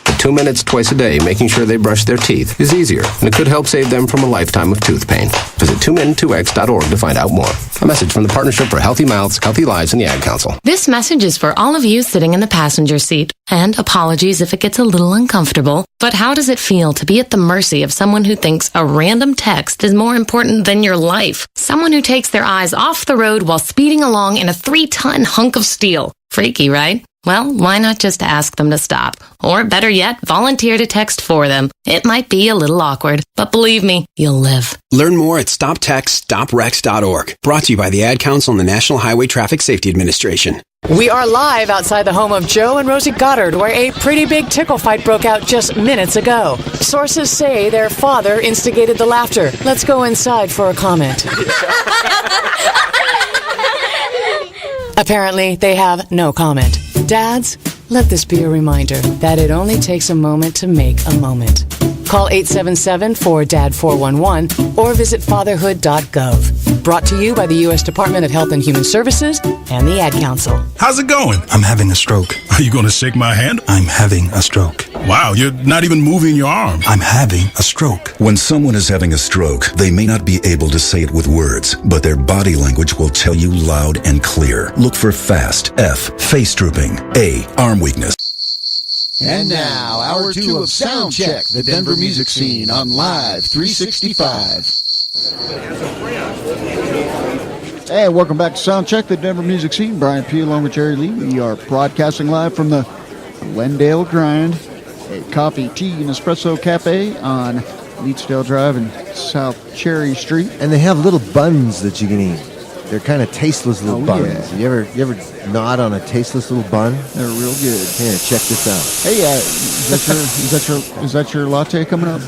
In 2 minutes twice a day making sure they brush their teeth is easier, and it could help save them from a lifetime of tooth pain. Visit 2min2x.org to find out more. A message from the Partnership for Healthy Mouths, Healthy Lives, and the Ad Council. This message is for all of you sitting in the passenger seat. And apologies if it gets a little uncomfortable. But how does it feel to be at the mercy of someone who thinks a random text is more important than your life? Someone who takes their eyes off the road while speeding along in a 3-ton hunk of steel. Freaky, right? Well, why not just ask them to stop? Or better yet, volunteer to text for them. It might be a little awkward, but believe me, you'll live. Learn more at stoptextstoprex.org. Brought to you by the Ad Council and the National Highway Traffic Safety Administration. We are live outside the home of Joe and Rosie Goddard, where a pretty big tickle fight broke out just minutes ago. Sources say their father instigated the laughter. Let's go inside for a comment. Apparently, they have no comment. Dads, let this be a reminder that it only takes a moment to make a moment. Call 877-4DAD-411 or visit fatherhood.gov. Brought to you by the U.S. Department of Health and Human Services and the Ad Council. How's it going? I'm having a stroke. Are you going to shake my hand? I'm having a stroke. Wow, you're not even moving your arm. I'm having a stroke. When someone is having a stroke, they may not be able to say it with words, but their body language will tell you loud and clear. Look for FAST, F, face drooping, A, arm weakness. And now, hour 2 of Soundcheck, the Denver music scene on Live 365. Hey, welcome back to Soundcheck, the Denver music scene. Brian P. along with Jerry Lee. We are broadcasting live from the Glendale Grind, a coffee, tea, and espresso cafe on Leetsdale Drive and South Cherry Street. And they have little buns that you can eat. They're kind of tasteless little buns. Yeah. You ever gnawed on a tasteless little bun? They're real good. Here, check this out. Hey, is that your latte coming up?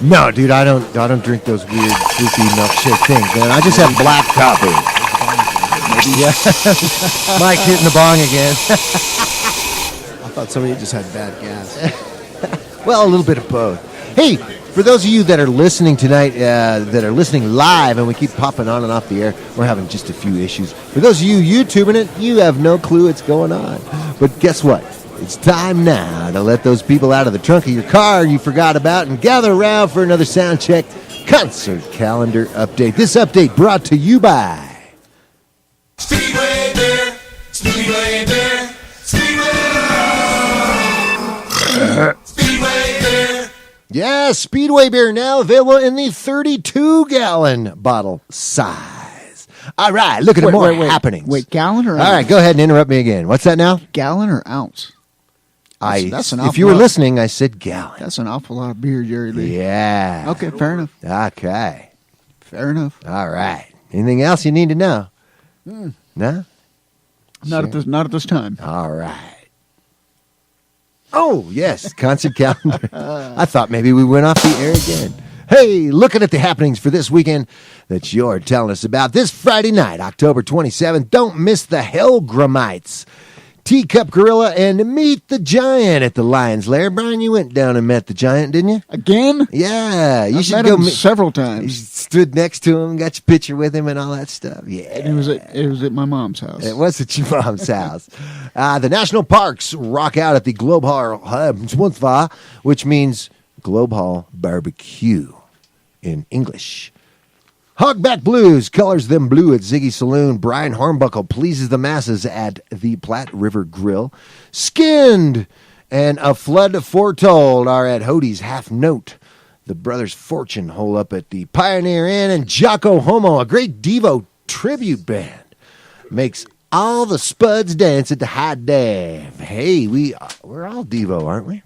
No, dude, I don't drink those weird, goofy milkshake things, man. I just have black coffee. Yeah. Mike hitting the bong again. I thought somebody just had bad gas. Well, a little bit of both. Hey, for those of you that are listening tonight, that are listening live, and we keep popping on and off the air, we're having just a few issues. For those of you YouTubing it, you have no clue what's going on. But guess what? It's time now to let those people out of the trunk of your car you forgot about and gather around for another Soundcheck concert calendar update. This update brought to you by Speedway Beer, Speedway Beer, Speedway Beer. Yeah, Speedway Beer now available in the 32-gallon bottle size. All right, look at the more happenings. Wait, gallon or ounce? All right, go ahead and interrupt me again. What's that now? Gallon or ounce? That's an awful if you were lot. listening, I said gallon. That's an awful lot of beer, Jerry Lee. Yeah. Okay, fair enough. Okay. Fair enough. All right. Anything else you need to know? No? Not at this time. All right. Oh, yes, concert calendar. I thought maybe we went off the air again. Hey, looking at the happenings for this weekend that you're telling us about. This Friday night, October 27th, don't miss the Hellgramites. Teacup Gorilla and Meet the Giant at the Lion's Lair. Brian, you went down and met the Giant, didn't you? Again? Yeah. You I've should met go him several times. You stood next to him, got your picture with him and all that stuff. Yeah. It was at my mom's house. It was at your mom's house. The national parks rock out at the Globe Hall, which means Globe Hall Barbecue in English. Hogback Blues colors them blue at Ziggy Saloon. Brian Hornbuckle pleases the masses at the Platte River Grill. Skinned and A Flood Foretold are at Hodie's Half Note. The Brothers Fortune hole up at the Pioneer Inn. And Jocko Homo, a great Devo tribute band, makes all the spuds dance at the High Dave. Hey, we're all Devo, aren't we?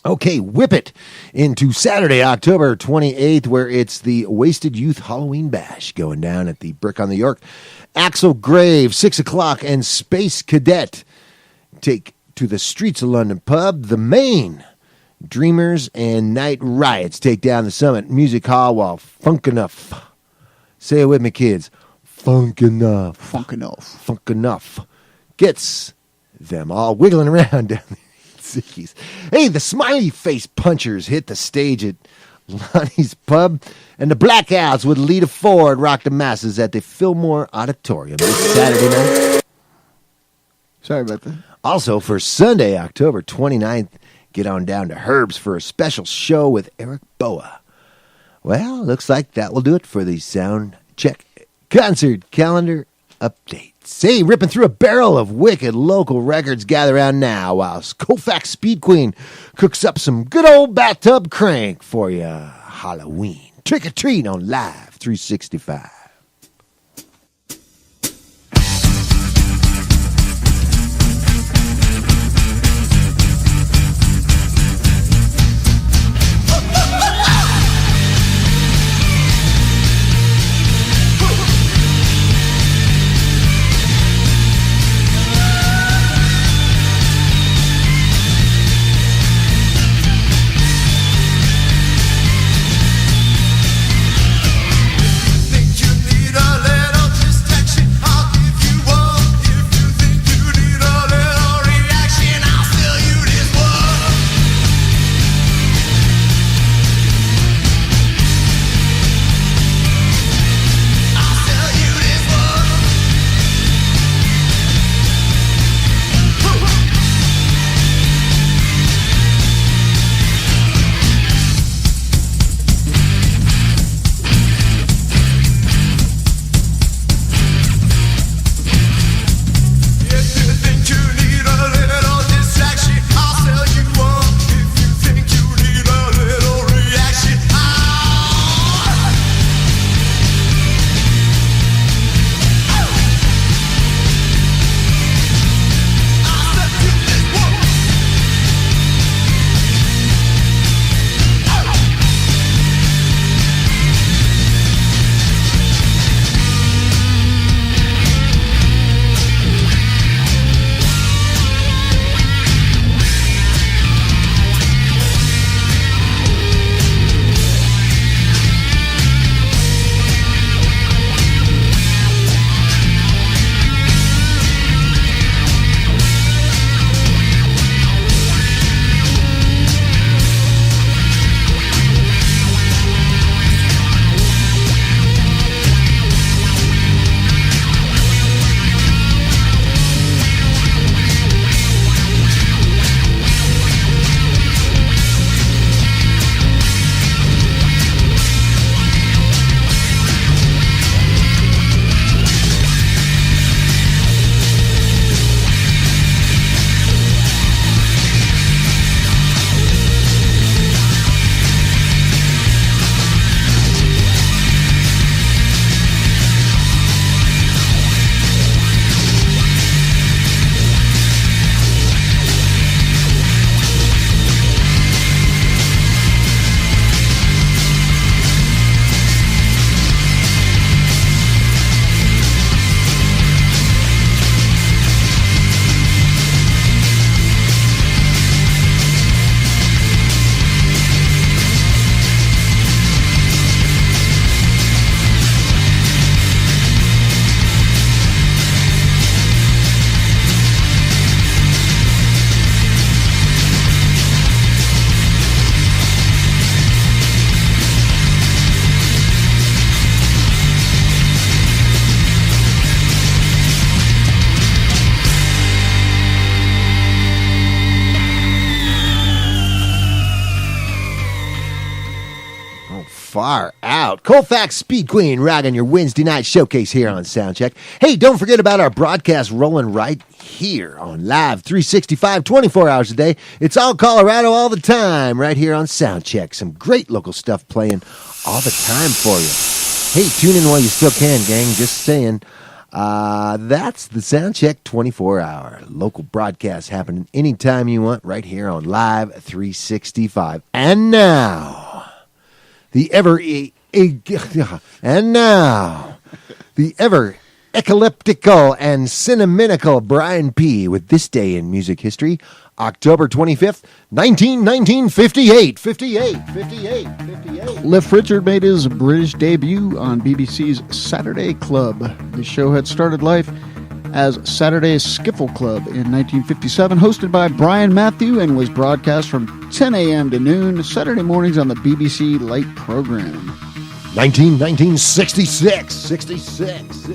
Okay, whip it into Saturday, October 28th, where it's the Wasted Youth Halloween Bash going down at the Brick on the York. Axel Grave, 6 o'clock, and Space Cadet take to the Streets of London pub. The Main, Dreamers, and Night Riots take down the Summit Music Hall while Funk Enough. Say it with me, kids. Funk Enough. Funk Enough. Funk Enough gets them all wiggling around down there. Hey, the Smiley Face Punchers hit the stage at Lonnie's Pub, and the Blackouts with Lita Ford rock the masses at the Fillmore Auditorium this Saturday night. Sorry about that. Also, for Sunday, October 29th, get on down to Herb's for a special show with Eric Boa. Well, looks like that will do it for the Soundcheck concert calendar update. Say, ripping through a barrel of wicked local records, gather around now while Colfax Speed Queen cooks up some good old bathtub crank for you. Halloween. Trick or treat on Live 365. Far out. Colfax Speed Queen rocking your Wednesday night showcase here on Soundcheck. Hey, don't forget about our broadcast rolling right here on Live 365, 24 hours a day. It's all Colorado all the time right here on Soundcheck. Some great local stuff playing all the time for you. Hey, tune in while you still can, gang. Just saying. That's the Soundcheck 24-hour local broadcast happening anytime you want right here on Live 365. And now, the ever ecliptical and cinematical Brian P. with This Day in Music History, October 25th, 58. Cliff Richard made his British debut on BBC's Saturday Club. The show had started life as Saturday's Skiffle Club in 1957, hosted by Brian Matthew, and was broadcast from 10 a.m. to noon Saturday mornings on the BBC Light program. 1966.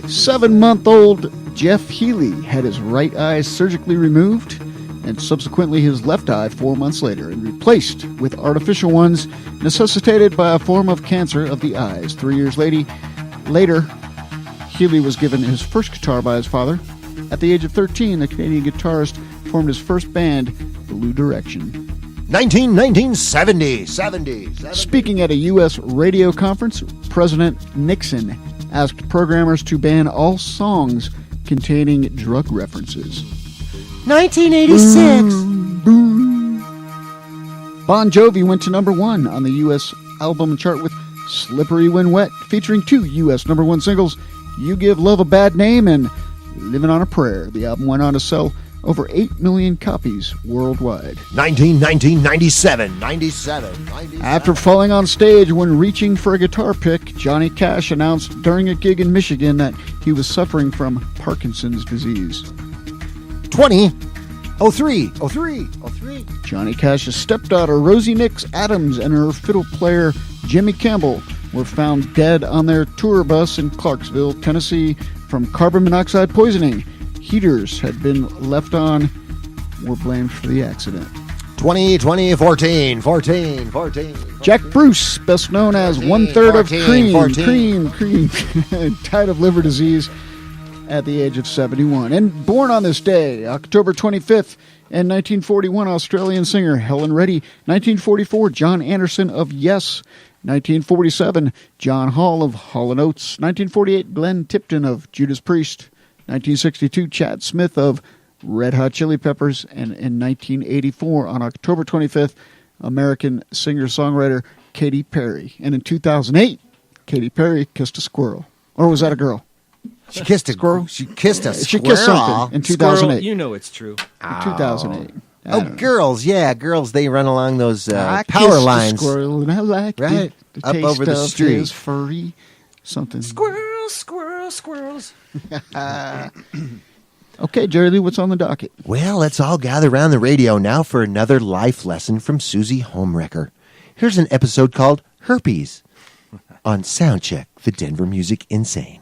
7-month-old Jeff Healy had his right eye surgically removed. and subsequently his left eye 4 months later, and replaced with artificial ones necessitated by a form of cancer of the eyes. 3 years later, Healy was given his first guitar by his father. At the age of 13, the Canadian guitarist formed his first band, Blue Direction. 1970. Speaking at a U.S. radio conference, President Nixon asked programmers to ban all songs containing drug references. 1986. Bon Jovi went to number 1 on the U.S. album chart with Slippery When Wet, featuring 2 U.S. number 1 singles, You Give Love a Bad Name and Living on a Prayer. The album went on to sell over 8 million copies worldwide. 97. After falling on stage when reaching for a guitar pick, Johnny Cash announced during a gig in Michigan that he was suffering from Parkinson's disease. 03. Johnny Cash's stepdaughter, Rosie Nix Adams, and her fiddle player, Jimmy Campbell, were found dead on their tour bus in Clarksville, Tennessee, from carbon monoxide poisoning. Heaters had been left on, were blamed for the accident. 14. Jack Bruce, best known as 1/3 of Cream, died of liver disease at the age of 71. And born on this day, October 25th, in 1941, Australian singer Helen Reddy. 1944, John Anderson of Yes. 1947, John Hall of Hall & Oates. 1948, Glenn Tipton of Judas Priest. 1962, Chad Smith of Red Hot Chili Peppers. And in 1984, on October 25th, American singer-songwriter Katy Perry. And in 2008, Katy Perry kissed a squirrel. Or was that a girl? She kissed a squirrel. She kissed a squirrel. She kissed something in 2008. Squirrel, you know it's true. In 2008. Oh, girls, girls, they run along those I power kissed lines. A squirrel and I liked right? it. The Up taste over the of street. his furry something. Squirrels. Okay, Jerry Lee, what's on the docket? Well, let's all gather around the radio now for another life lesson from Susie Homewrecker. Here's an episode called Herpes on Soundcheck, the Denver Music Insane.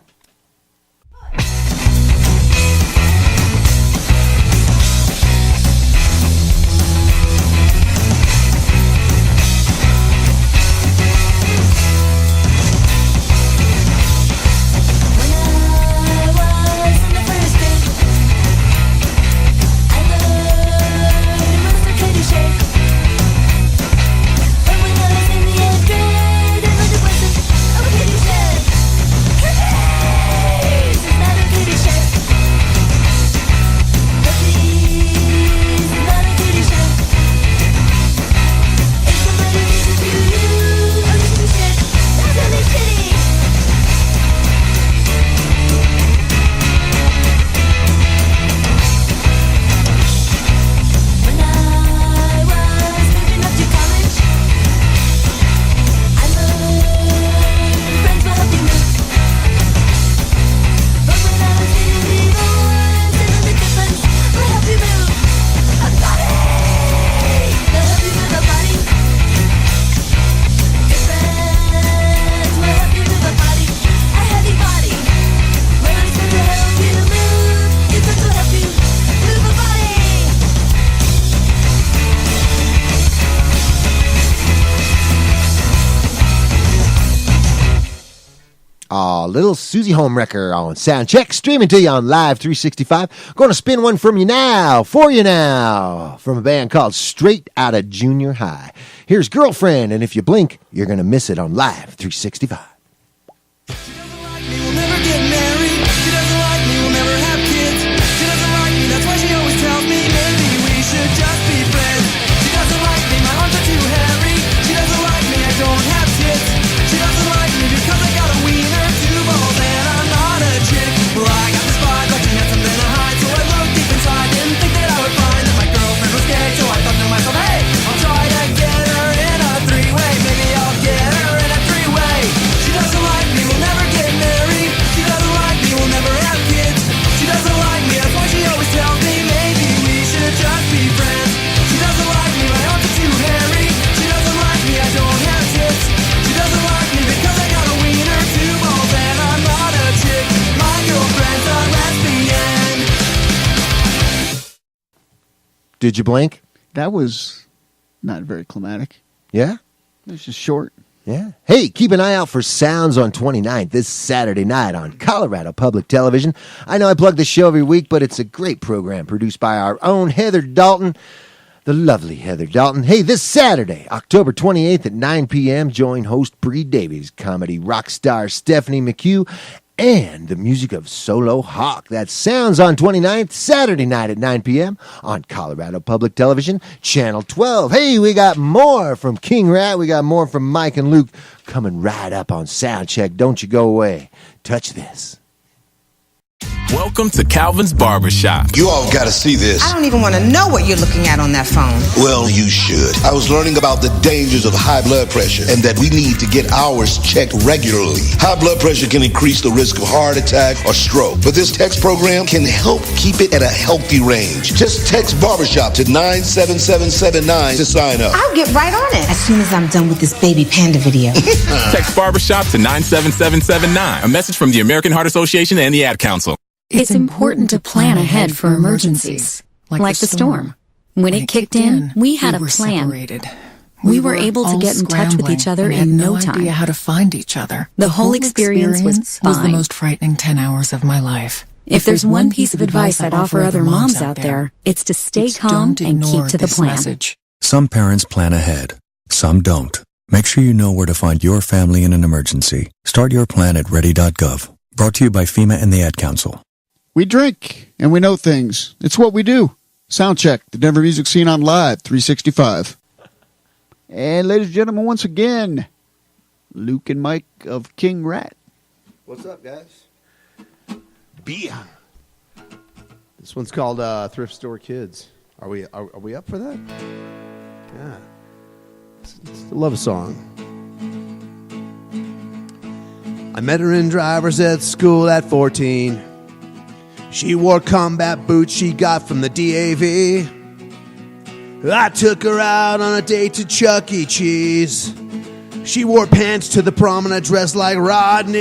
Little Susie Homewrecker on Soundcheck, streaming to you on Live 365. Going to spin one for you now, from a band called Straight Outta Junior High. Here's Girlfriend, and if you blink, you're going to miss it on Live 365. We'll never get married. She doesn't like me, we'll never have kids. She doesn't like me, that's why she always tells me maybe we should just be friends. She doesn't like me, my arms are too hairy. She doesn't like me, I don't have tits. She doesn't like me because I got a wiener, two balls, and I'm not a chick. Well, I got this vibe, like she had something to hide, so I looked deep inside. Didn't think that I would find that my girlfriend was gay, so I thought to myself, hey, I'll try to get her in a three-way. Maybe I'll get her in a three-way. She Did you blink? That was not very climatic. Yeah? It's just short. Yeah. Hey, keep an eye out for Sounds on 29th this Saturday night on Colorado Public Television. I know I plug the show every week, but it's a great program produced by our own Heather Dalton, the lovely Heather Dalton. Hey, this Saturday, October 28th at 9 p.m., join host Bree Davies, comedy rock star Stephanie McHugh, and the music of Solo Hawk. That Sounds on 29th, Saturday night at 9 p.m. on Colorado Public Television, Channel 12. Hey, we got more from King Rat. We got more from Mike and Luke coming right up on Soundcheck. Don't you go away. Touch this. Welcome to Calvin's Barbershop. You all got to see this. I don't even want to know what you're looking at on that phone. Well, you should. I was learning about the dangers of high blood pressure and that we need to get ours checked regularly. High blood pressure can increase the risk of heart attack or stroke, but this text program can help keep it at a healthy range. Just text Barbershop to 97779 to sign up. I'll get right on it as soon as I'm done with this baby panda video. Text Barbershop to 97779. A message from the American Heart Association and the Ad Council. It's important to plan ahead for emergencies, like the storm. When it kicked in, we had a plan. Separated. We were able to get in touch with each other in no time. Idea how to find each other. The whole experience was the most frightening 10 hours of my life. If there's one piece of advice I'd offer other moms out there, it's to stay calm and keep to the plan. Message. Some parents plan ahead. Some don't. Make sure you know where to find your family in an emergency. Start your plan at ready.gov. Brought to you by FEMA and the Ad Council. We drink, and we know things. It's what we do. Soundcheck, the Denver music scene on Live 365. And ladies and gentlemen, once again, Luke and Mike of King Rat. What's up, guys? Beer. This one's called Thrift Store Kids. Are we up for that? Yeah. It's a love song. I met her in driver's ed school at 14. She wore combat boots she got from the DAV. I took her out on a date to Chuck E. Cheese. She wore pants to the prom and a dress like Rodney.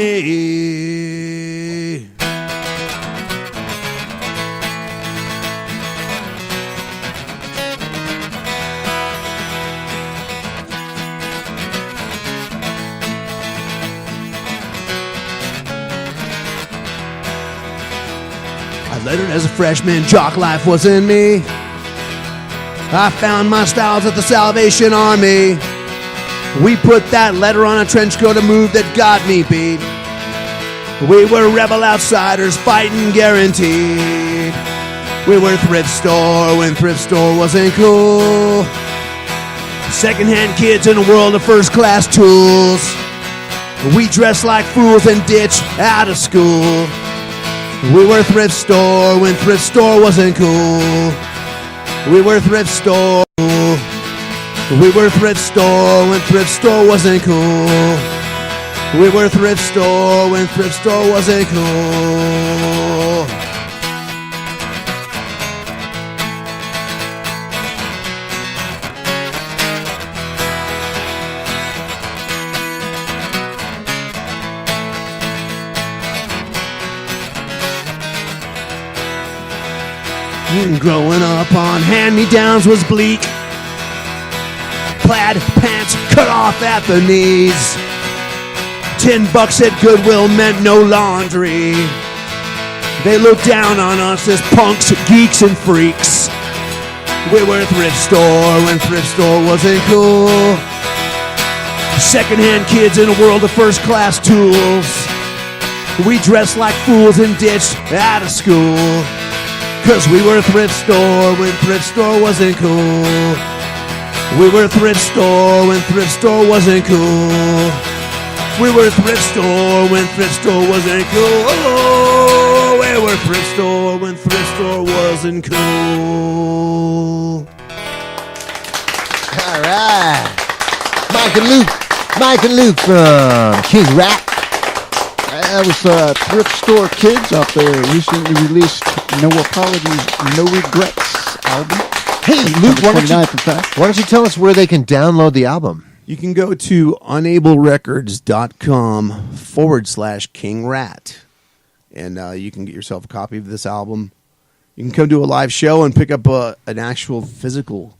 I lettered as a freshman, jock life was in me. I found my styles at the Salvation Army. We put that letter on a trench coat, a move that got me beat. We were rebel outsiders fighting guaranteed. We were thrift store when thrift store wasn't cool. Secondhand kids in a world of first class tools. We dressed like fools and ditched out of school. We were thrift store when thrift store wasn't cool. We were thrift store. We were thrift store when thrift store wasn't cool. We were thrift store when thrift store wasn't cool. Growing up on hand-me-downs was bleak. Plaid pants cut off at the knees. $10 at Goodwill meant no laundry. They looked down on us as punks, geeks, and freaks. We were thrift store when thrift store wasn't cool. Secondhand kids in a world of first-class tools. We dressed like fools and ditched out of school. 'Cause we were thrift store when thrift store wasn't cool. We were thrift store when thrift store wasn't cool. We were thrift store when thrift store wasn't cool. We were thrift store when thrift store wasn't cool. All right. Mike and Luke from King Rat. That was Thrift Store Kids out there. Recently released No Apologies, No Regrets album. Hey, Luke, why don't you tell us where they can download the album? You can go to unablerecords.com/King Rat. And you can get yourself a copy of this album. You can come to a live show and pick up an actual physical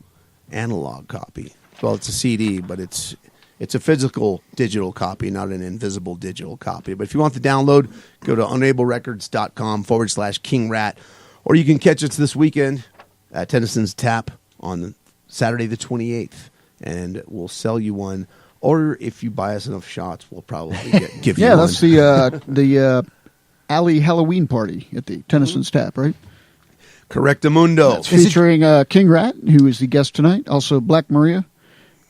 analog copy. Well, it's a CD, but it's a physical digital copy, not an invisible digital copy. But if you want the download, go to unablerecords.com/King Rat, or you can catch us this weekend at Tennyson's Tap on Saturday the 28th, and we'll sell you one. Or if you buy us enough shots, we'll probably give you one. Yeah, that's the Alley Halloween party at the Tennyson's Tap, right? Correctamundo. It's featuring King Rat, who is the guest tonight. Also Black Maria.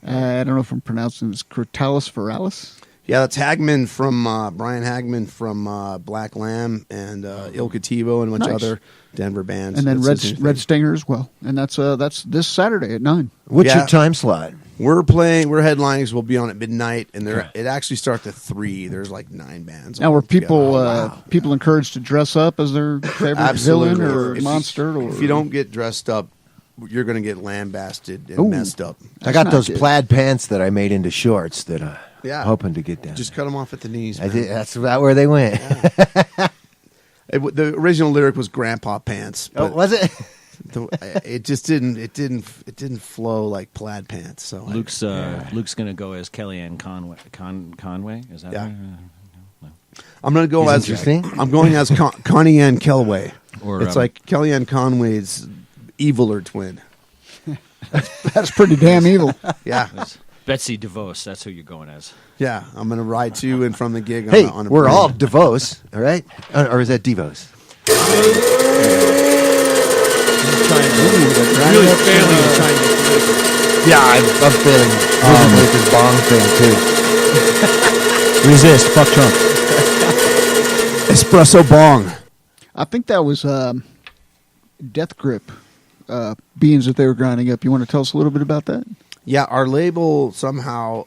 I don't know if I'm pronouncing this. Critalis Viralis. Yeah, that's Hagman from Brian Hagman from Black Lamb and Il Cativo and a bunch of other Denver bands. And then Red Stinger as well. And that's this Saturday at 9. What's your time slot? We're headlining, so we'll be on at midnight, and it actually starts at 3. There's like 9 bands. Now, were people encouraged to dress up as their favorite villain or monster? If you don't get dressed up, you're going to get lambasted and messed up. I got those plaid pants that I made into shorts that I'm hoping to get down. Just cut them off at the knees. That's about where they went. Yeah. The original lyric was "Grandpa Pants." But was it? It just didn't. It didn't flow like plaid pants. So Luke's going to go as Kellyanne Conway. Conway, is that right? No. I'm going to go as Connie Ann Kellaway. It's like Kellyanne Conway's eviler twin. That's pretty damn evil. Yeah. Betsy DeVos, that's who you're going as. Yeah, I'm going to ride to and from the gig. Hey, on a we're all DeVos, all right? Or is that Devos? Really failing to try and get political. Yeah, I'm failing with this bong thing, too. Resist. Fuck Trump. Espresso bong. I think that was Death Grip beans that they were grinding up. You want to tell us a little bit about that? Yeah, our label somehow,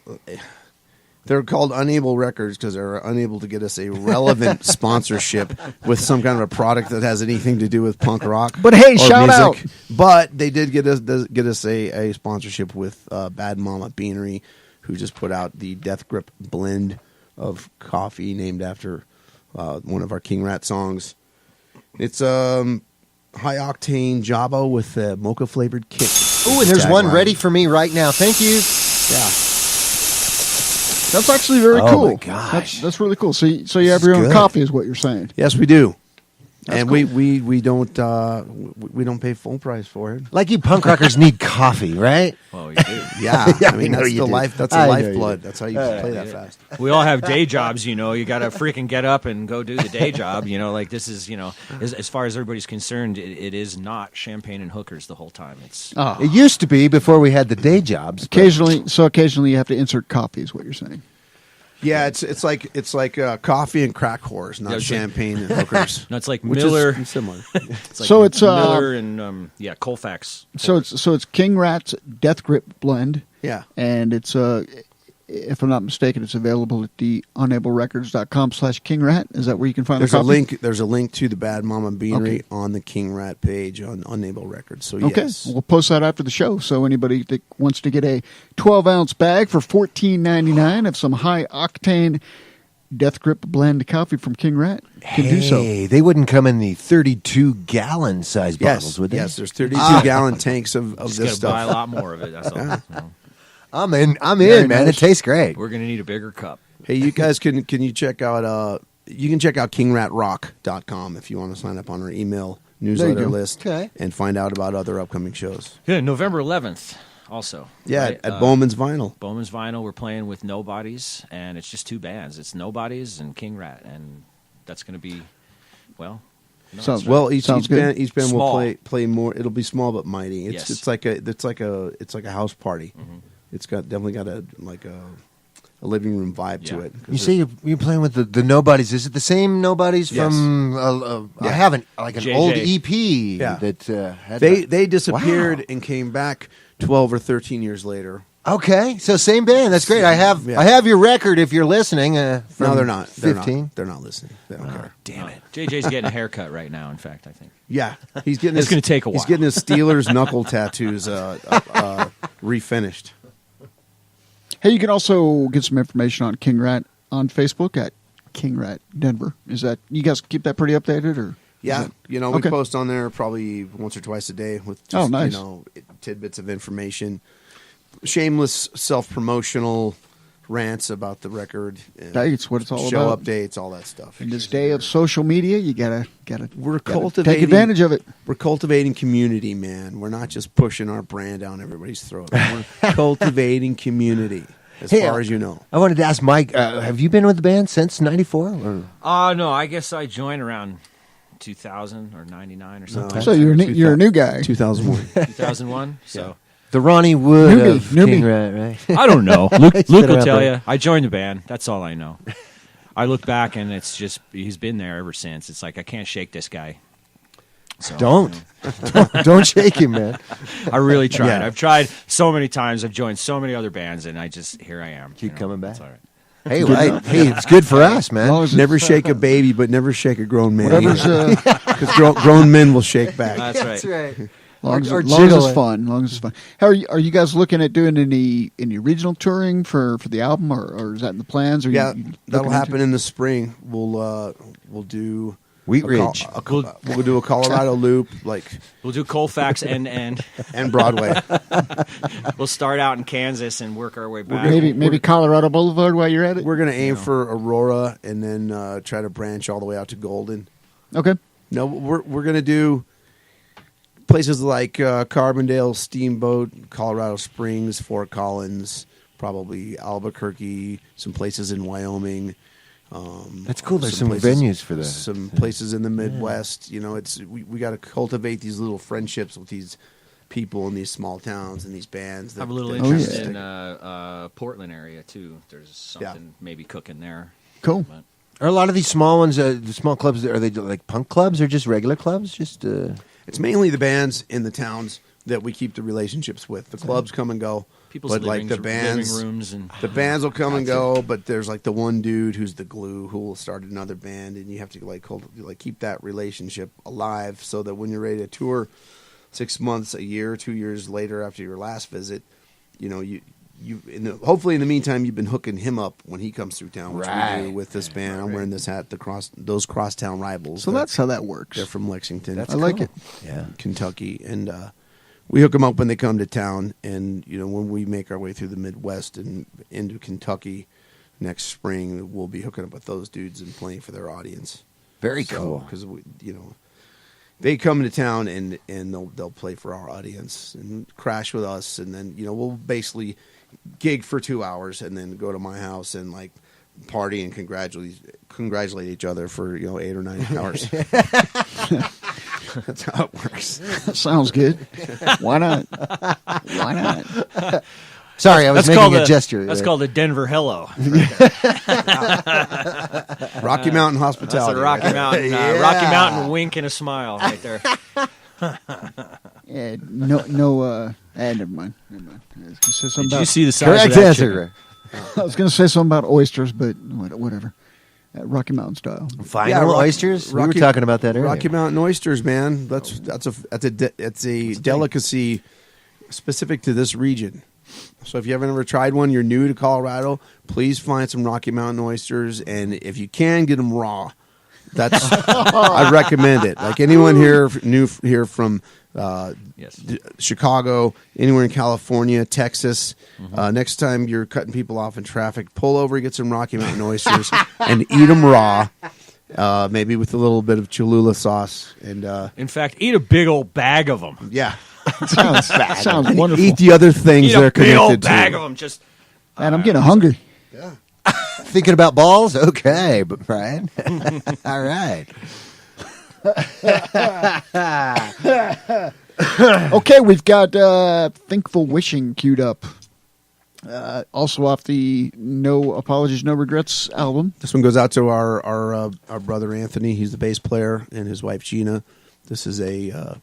they're called Unable Records because they're unable to get us a relevant sponsorship with some kind of a product that has anything to do with punk rock. But hey, or shout music. out! But they did get us a sponsorship with Bad Mama Beanery, who just put out the Death Grip blend of coffee named after one of our King Rat songs. It's high octane Jabo with a mocha flavored kick. Oh, and there's one ready for me right now. Thank you. Yeah. That's actually very cool. Oh my gosh. That's really cool. So you have your own coffee is what you're saying. Yes, we do. That's and cool. we don't pay full price for it. Like you punk rockers need coffee, right? Well, you do. Yeah. Yeah, I mean, I know that's you the do. life. That's I a know lifeblood. you do. That's how you play that fast. We all have day jobs, You got to freaking get up and go do the day job. Like this is, as far as everybody's concerned, it is not champagne and hookers the whole time. It's It used to be before we had the day jobs. Occasionally you have to insert coffee is what you're saying. Yeah, it's like coffee and crack whores, not champagne and hookers. No, it's like which Miller. is similar. It's like Miller and Colfax. So it's King Rat's Death Grip blend. Yeah. And it's if I'm not mistaken, it's available at the unablerecords.com/King Rat. Is that where you can find There's the a copy? link. There's a link to the Bad Mama Beanery on the King Rat page on Unable Records. So Okay, yes, we'll post that after the show. So anybody that wants to get a 12-ounce bag for $14.99 of some high octane Death Grip blend coffee from King Rat can do so. Hey, they wouldn't come in the 32-gallon size bottles, would they? Yes, there's 32-gallon tanks of Just this gotta buy stuff. a lot more of it. That's all. Yeah. I'm in, Very man. nice. It tastes great. We're gonna need a bigger cup. Hey, you guys can you check out kingratrock.com if you want to sign up on our email newsletter list and find out about other upcoming shows. Yeah, November 11th. Also, Yeah, right? at Bowman's Vinyl. Bowman's Vinyl, we're playing with Nobodies, and it's just 2 bands. It's Nobodies and King Rat, and that's going to be, well. Each band will Small. play more. It'll be small but mighty. Yes. It's like a house party. Mm-hmm. It's definitely got a living room vibe to it. You say you're playing with the Nobodies. Is it the same Nobodies Yes. from? I haven't an JJ. old EP Yeah. that had They disappeared and came back 12 or 13 years later. Okay, so same band. That's great. I have your record if you're listening. No, they're not. 15. They're not listening. They don't care. Damn it. JJ's getting a haircut right now, in fact, I think. Yeah, he's getting. It's gonna take a He's while. getting his Steelers knuckle tattoos refinished. Hey, you can also get some information on King Rat on Facebook at King Rat Denver. Is that you guys keep that pretty updated or? Yeah, we Okay. post on there probably once or twice a day with just, nice. tidbits of information, shameless self-promotional rants about the record. That's what it's all show about. updates, all that stuff. In this day of social media, you gotta Cultivating, take advantage of it. We're cultivating community, man. We're not just pushing our brand down everybody's throat. We're cultivating community, as far as you know. I wanted to ask Mike, have you been with the band since '94? No, I guess I joined around 2000 or 99 or something. So you're a new guy. 2001. 2001. So the Ronnie Wood Newbie, of newbie. King Rat, right? I don't know. He's Luke been will around tell for- you. I joined the band. That's all I know. I look back and it's just he's been there ever since. It's like I can't shake this guy. So, Don't shake him, man. I really tried. Yeah. I've tried so many times. I've joined so many other bands, and here I am. Keep coming back. It's all right. Hey, it's good for us, man. Never shake a baby, but never shake a grown man. Whatever's, Because grown men will shake back. That's right. That's right. Long as Or it's jiggling. fun. Long as it's fun. How are you guys looking at doing any regional touring for the album, or is that in the plans? Or Yeah, you that'll looking happen into- in the spring. We'll do Wheat a Ridge. we'll do a Colorado loop, We'll do Colfax and Broadway. We'll start out in Kansas and work our way back. Maybe Colorado Boulevard while you're at it. We're gonna aim for Aurora and then try to branch all the way out to Golden. Okay. No, we're gonna do places like Carbondale, Steamboat, Colorado Springs, Fort Collins, probably Albuquerque, some places in Wyoming. That's cool. There's some places- venues for that. Some places in the Midwest. It's we got to cultivate these little friendships with these people in these small towns and these bands. I have a little that interest stick. in Portland area too. There's something maybe cooking there. Cool. But Are a lot of these small ones, the small clubs, are they like punk clubs or just regular clubs? Just It's mainly the bands in the towns that we keep the relationships with. The clubs come and go. People's but living like the bands, rooms and the bands will come and go. But there's like the one dude who's the glue who will start another band, and you have to keep that relationship alive so that when you're ready to tour 6 months, a year, 2 years later after your last visit, hopefully in the meantime you've been hooking him up when he comes through town, which we do with this band. I'm wearing this hat, those crosstown rivals. So that's how that works. They're from Lexington. I like it. Yeah, Kentucky, and we hook them up when they come to town. And when we make our way through the Midwest and into Kentucky next spring, we'll be hooking up with those dudes and playing for their audience. Very cool. Because they come to town and they'll play for our audience and crash with us, and then we'll basically gig for 2 hours and then go to my house and party and congratulate each other for 8 or 9 hours. That's how it works. That sounds good. Why not? Why not? Sorry, I was making a gesture. That's called a Denver hello. Rocky Mountain hospitality. That's a Rocky Mountain wink and a smile right there. Yeah, never mind. Did you see the size Correct of that answer. I was going to say something about oysters, but whatever. Rocky Mountain style. Final oysters. We were talking about that earlier. Rocky Mountain oysters, man. That's a delicacy specific to this region. So if you haven't ever tried one, you're new to Colorado, please find some Rocky Mountain oysters, and if you can, get them raw. That's I recommend it. Like anyone here from Chicago, anywhere in California, Texas. Next time you're cutting people off in traffic, pull over, get some Rocky Mountain oysters, and eat them raw. Maybe with a little bit of Cholula sauce. And in fact, eat a big old bag of them. Yeah, sounds wonderful. Eat the other things Eat they're a big connected old to. bag of them. Just And I'm getting hungry. Yeah. Thinking about balls? Okay, but Brian. All right. Okay, we've got Thankful Wishing queued up. Also off the No Apologies, No Regrets album. This one goes out to our brother Anthony. He's the bass player, and his wife Gina. This is a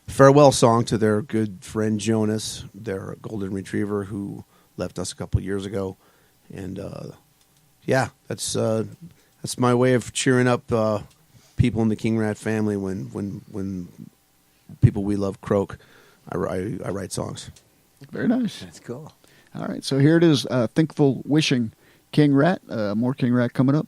farewell song to their good friend Jonas, their golden retriever who left us a couple years ago. And that's my way of cheering up people in the King Rat family when people we love croak. I write songs. Very nice. That's cool. All right, so here it is, Thankful Wishing, King Rat. More King Rat coming up.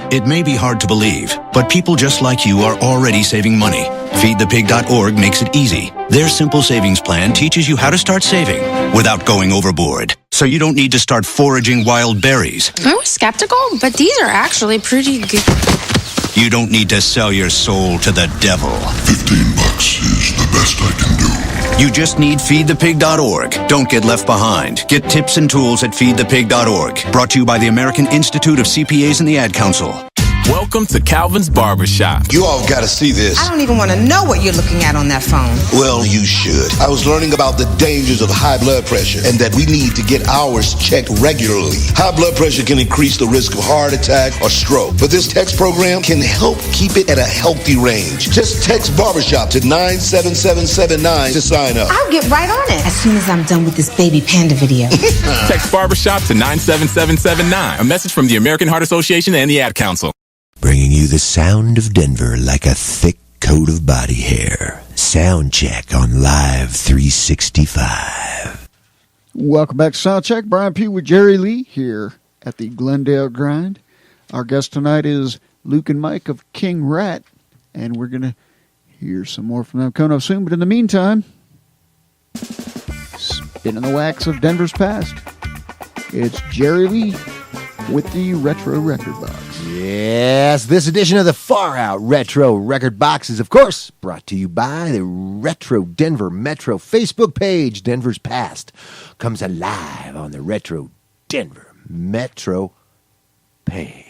It may be hard to believe, but people just like you are already saving money. FeedThePig.org makes it easy. Their simple savings plan teaches you how to start saving without going overboard. So you don't need to start foraging wild berries. I was skeptical, but these are actually pretty good. You don't need to sell your soul to the devil. $15 is the best I can do. You just need FeedThePig.org. Don't get left behind. Get tips and tools at FeedThePig.org. Brought to you by the American Institute of CPAs and the Ad Council. Welcome to Calvin's Barbershop. You all gotta see this. I don't even want to know what you're looking at on that phone. Well, you should. I was learning about the dangers of high blood pressure and that we need to get ours checked regularly. High blood pressure can increase the risk of heart attack or stroke, but this text program can help keep it at a healthy range. Just text Barbershop to 97779 to sign up. I'll get right on it as soon as I'm done with this baby panda video. Text Barbershop to 97779. A message from the American Heart Association and the Ad Council. Bringing you the sound of Denver like a thick coat of body hair. Soundcheck on Live 365. Welcome back to Soundcheck. Brian P. with Jerry Lee here at the Glendale Grind. Our guest tonight is Luke and Mike of King Rat, and we're going to hear some more from them coming up soon. But in the meantime, spinning the wax of Denver's past, it's Jerry Lee with the Retro Record Box. Yes, this edition of the Far Out Retro Record Box is, of course, brought to you by the Retro Denver Metro Facebook page. Denver's past comes alive on the Retro Denver Metro page.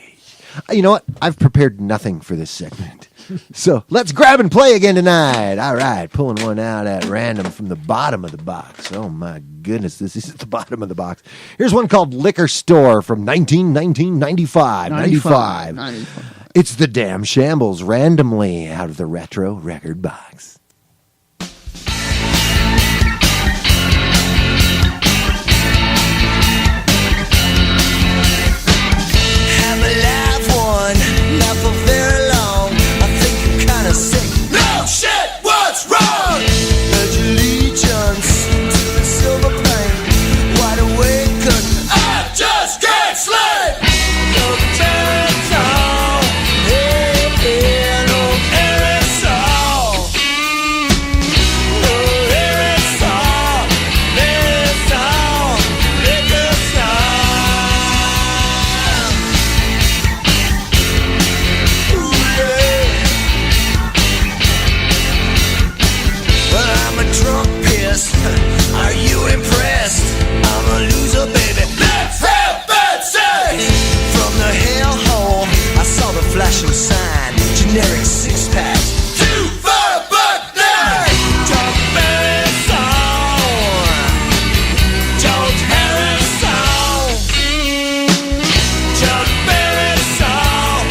You know what? I've prepared nothing for this segment. So let's grab and play again tonight. All right, pulling one out at random from the bottom of the box. Oh my goodness, this is at the bottom of the box. Here's one called Liquor Store from 95. It's the Damn Shambles, randomly out of the Retro Record Box. No shit, what's wrong? Pledge allegiance to the silver plane. Wide awake, I just can't sleep. No mental, no aerosol. No aerosol, liquor drunk piss. Are you impressed? I'm a loser, baby. Let's have bad sex. From the hellhole, I saw the flashing sign. Generic six-packs. 2 for buck nine. Don't bury song. Don't Harry song. Don't bury song.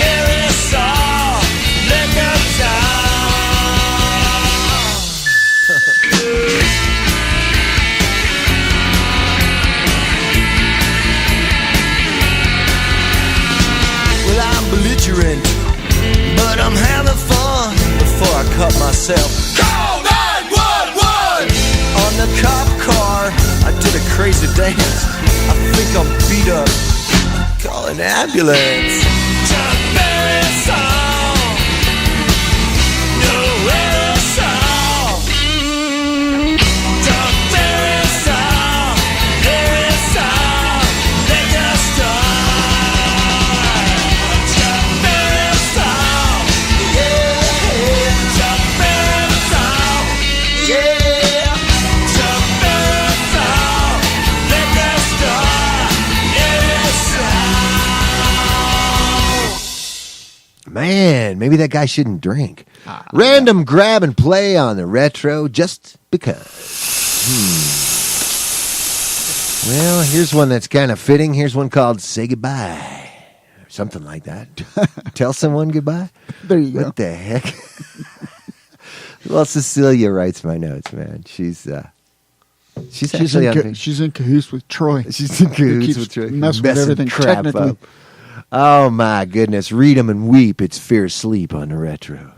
Harry song. Liquor song. Well, I'm belligerent, but I'm having fun. Before I cut myself, call 911. On the cop car, I did a crazy dance. I think I'm beat up. Call an ambulance. Chuck Berry song. No aerosol. Chuck Berry song. Aerosol. Liquor store. Chuck Berry song. Yeah. Chuck Berry song. Yeah. Chuck Berry song. Liquor store. Aerosol. Man, maybe that guy shouldn't drink. Random grab and play on the retro just because. Well, here's one that's kind of fitting. Here's one called Say Goodbye. Or something like that. Tell someone goodbye? There you go. What the heck? Well, Cecilia writes my notes, man. She's actually on she's in cahoots with Troy. She's in cahoots Keeps with Troy. messing with everything crap technically. up. Oh, my goodness. Read 'em and weep. It's Fear Sleep on the retro.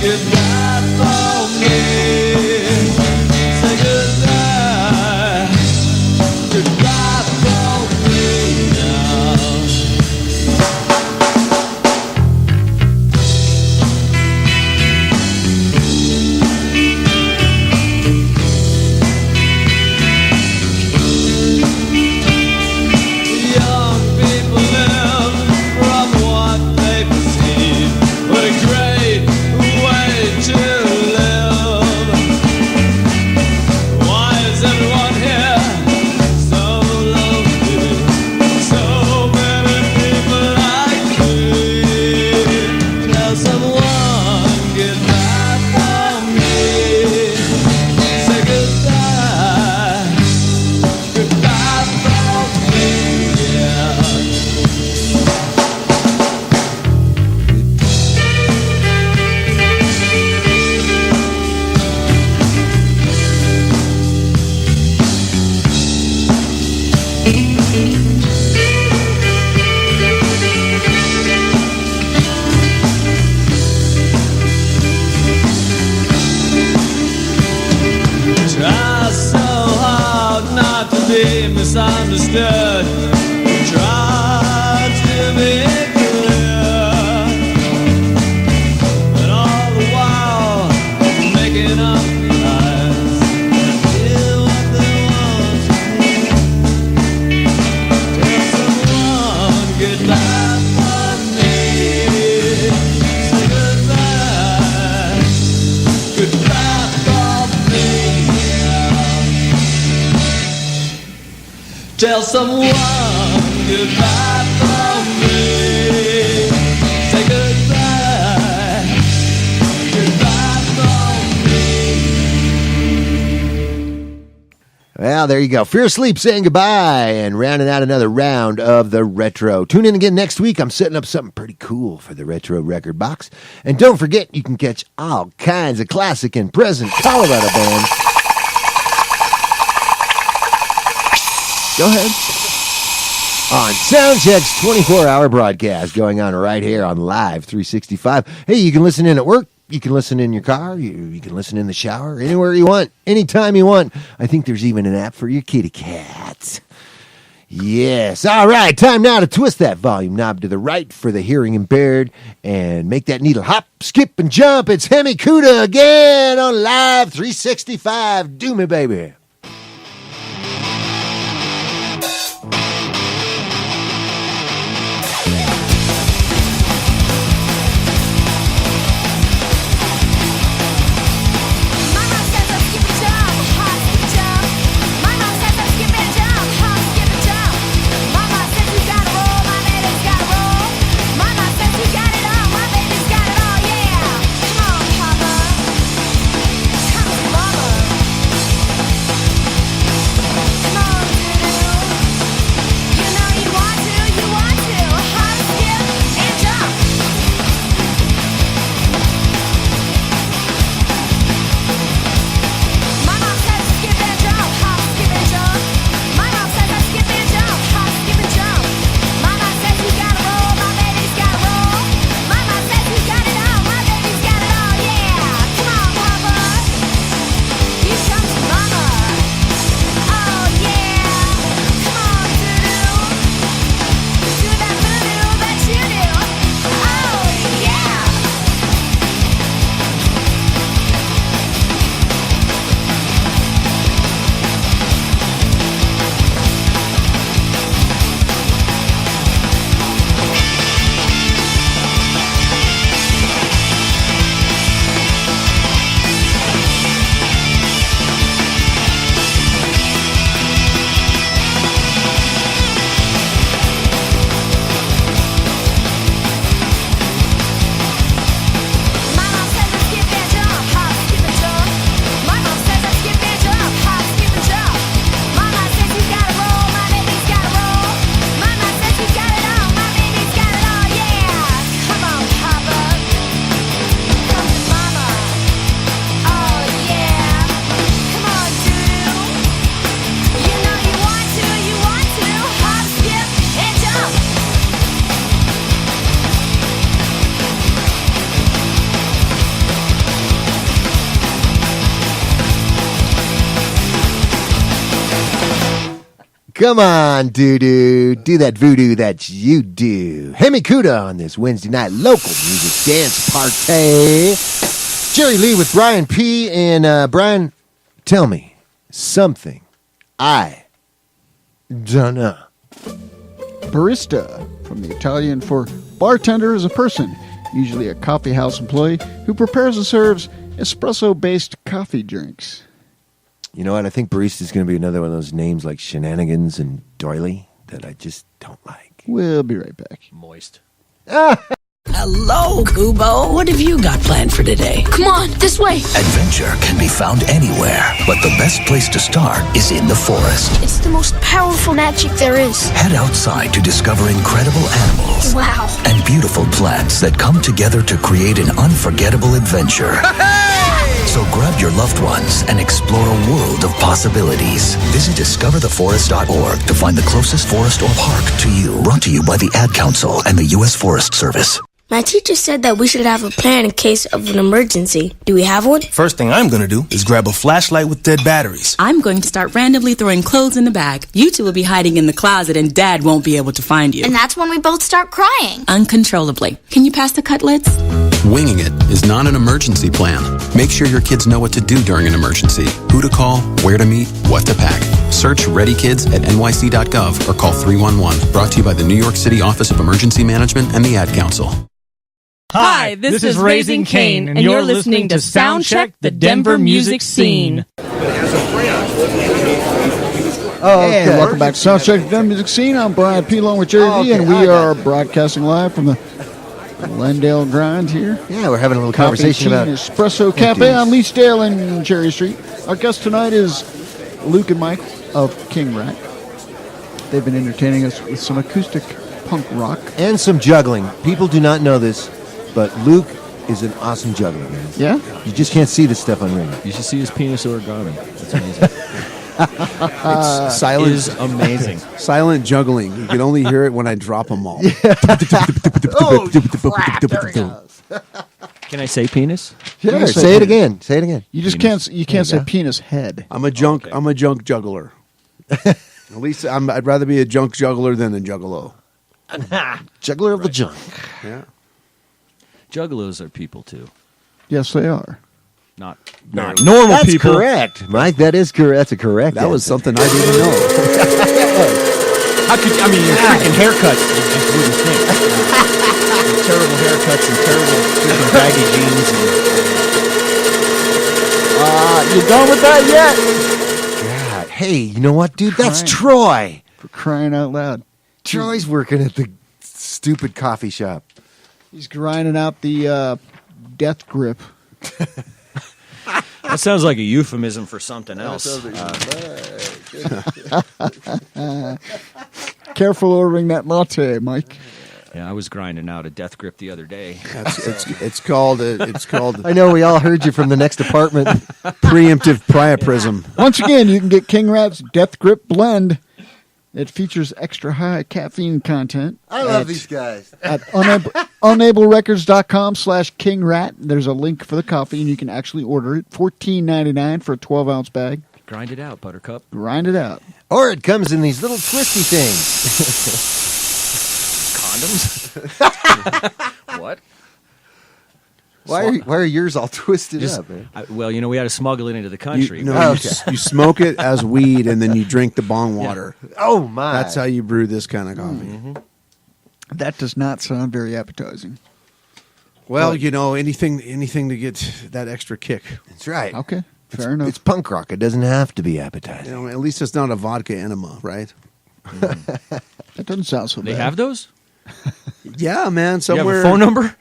goodbye for me. Say goodbye, goodbye for me now. Young people live from what they perceive. What a great way to live. Why is everyone here so lonely? So many people like me. Tell someone goodbye for me. Say goodbye, goodbye for me, yeah. Try so hard not to be misunderstood. Try to be clear, but all the while making up lies. Hear what they want to hear. Tell someone goodbye for me. Say goodbye, goodbye for me. Tell someone goodbye for me. Say goodbye, goodbye for me. Well, there you go. Fear Sleep saying goodbye and rounding out another round of the Retro. Tune in again next week. I'm setting up something pretty cool for the Retro Record Box. And don't forget, you can catch all kinds of classic and present Colorado bands. Go ahead. On Soundcheck's 24-hour broadcast going on right here on Live 365. Hey, you can listen in at work. You can listen in your car. You can listen in the shower. Anywhere you want. Anytime you want. I think there's even an app for your kitty cats. Yes. All right. Time now to twist that volume knob to the right for the hearing impaired and make that needle hop, skip, and jump. It's Hemi Cuda again on Live 365. Do me, baby. Mama. Come on, doo-doo. Do that voodoo that you do. Hemi Cuda on this Wednesday night local music dance party. Jerry Lee with Brian P. And Brian, tell me something I don't know. Barista, from the Italian for bartender, is a person, usually a coffee house employee, who prepares and serves espresso-based coffee drinks. You know what? I think barista is going to be another one of those names like Shenanigans and Doily that I just don't like. We'll be right back. Moist. Hello, Kubo. What have you got planned for today? Come on, this way. Adventure can be found anywhere, but the best place to start is in the forest. It's the most powerful magic there is. Head outside to discover incredible animals. Wow. And beautiful plants that come together to create an unforgettable adventure. So grab your loved ones and explore a world of possibilities. Visit discovertheforest.org to find the closest forest or park to you. Brought to you by the Ad Council and the U.S. Forest Service. My teacher said that we should have a plan in case of an emergency. Do we have one? First thing I'm gonna do is grab a flashlight with dead batteries. I'm going to start randomly throwing clothes in the bag. You two will be hiding in the closet and Dad won't be able to find you. And that's when we both start crying. Uncontrollably. Can you pass the cutlets? Winging it is not an emergency plan. Make sure your kids know what to do during an emergency, who to call, where to meet, what to pack. Search Ready Kids at nyc.gov or call 311. Brought to you by the New York City Office of Emergency Management and the Ad Council. Hi, this is Raising Cane, and you're listening to Soundcheck, the Denver music scene. Hey, welcome back to Soundcheck, the Denver music scene. I'm Brian P. along with Jerry V, and we are broadcasting live from the Glendale Grind here. Yeah, we're having a little conversation about Espresso Cafe on Leachdale and Cherry Street. Our guest tonight is Luke and Mike of King Rat. They've been entertaining us with some acoustic punk rock. And some juggling. People do not know this, but Luke is an awesome juggler, man. Yeah? You just can't see this stuff on radio. You should see his penis origami. That's amazing. It's silent. Is amazing. Silent juggling. You can only hear it when I drop them all. Oh, crap. There he goes. Can I say penis? Sure, say it again. Say it again. You just can't say penis head. I'm a junk juggler. At least I'd rather be a junk juggler than a juggalo. Juggler of the junk. Yeah. Juggalos are people too. Yes, they are. Not normal That's people. That's correct, Mike. That is correct. That's a correct. That was something I didn't know. How could your freaking haircuts? You just wouldn't think. Terrible haircuts and terrible freaking baggy jeans. You done with that yet? God, hey, you know what, dude? That's Troy. For crying out loud. Troy's working at the stupid coffee shop. He's grinding out the death grip. That sounds like a euphemism for something else. Careful ordering that latte, Mike. Yeah, I was grinding out a death grip the other day. It's called. I know we all heard you from the next apartment. Preemptive priapism. Once again, you can get King Rat's Death Grip Blend. It features extra high caffeine content. I love these guys. At unablerecords.com/KingRat. There's a link for the coffee, and you can actually order it. $14.99 for a 12-ounce bag. Grind it out, Buttercup. Grind it out. Or it comes in these little twisty things. Condoms? What? Why are yours all twisted up, man? Well, we had to smuggle it into the country. You smoke it as weed, and then you drink the bong water. Yeah. Oh, my. That's how you brew this kind of coffee. Mm-hmm. That does not sound very appetizing. Well, anything to get that extra kick. That's right. Okay, fair enough. It's punk rock. It doesn't have to be appetizing. At least it's not a vodka enema, right? That doesn't sound so bad. They have those? Yeah, man. Somewhere. You have a phone number?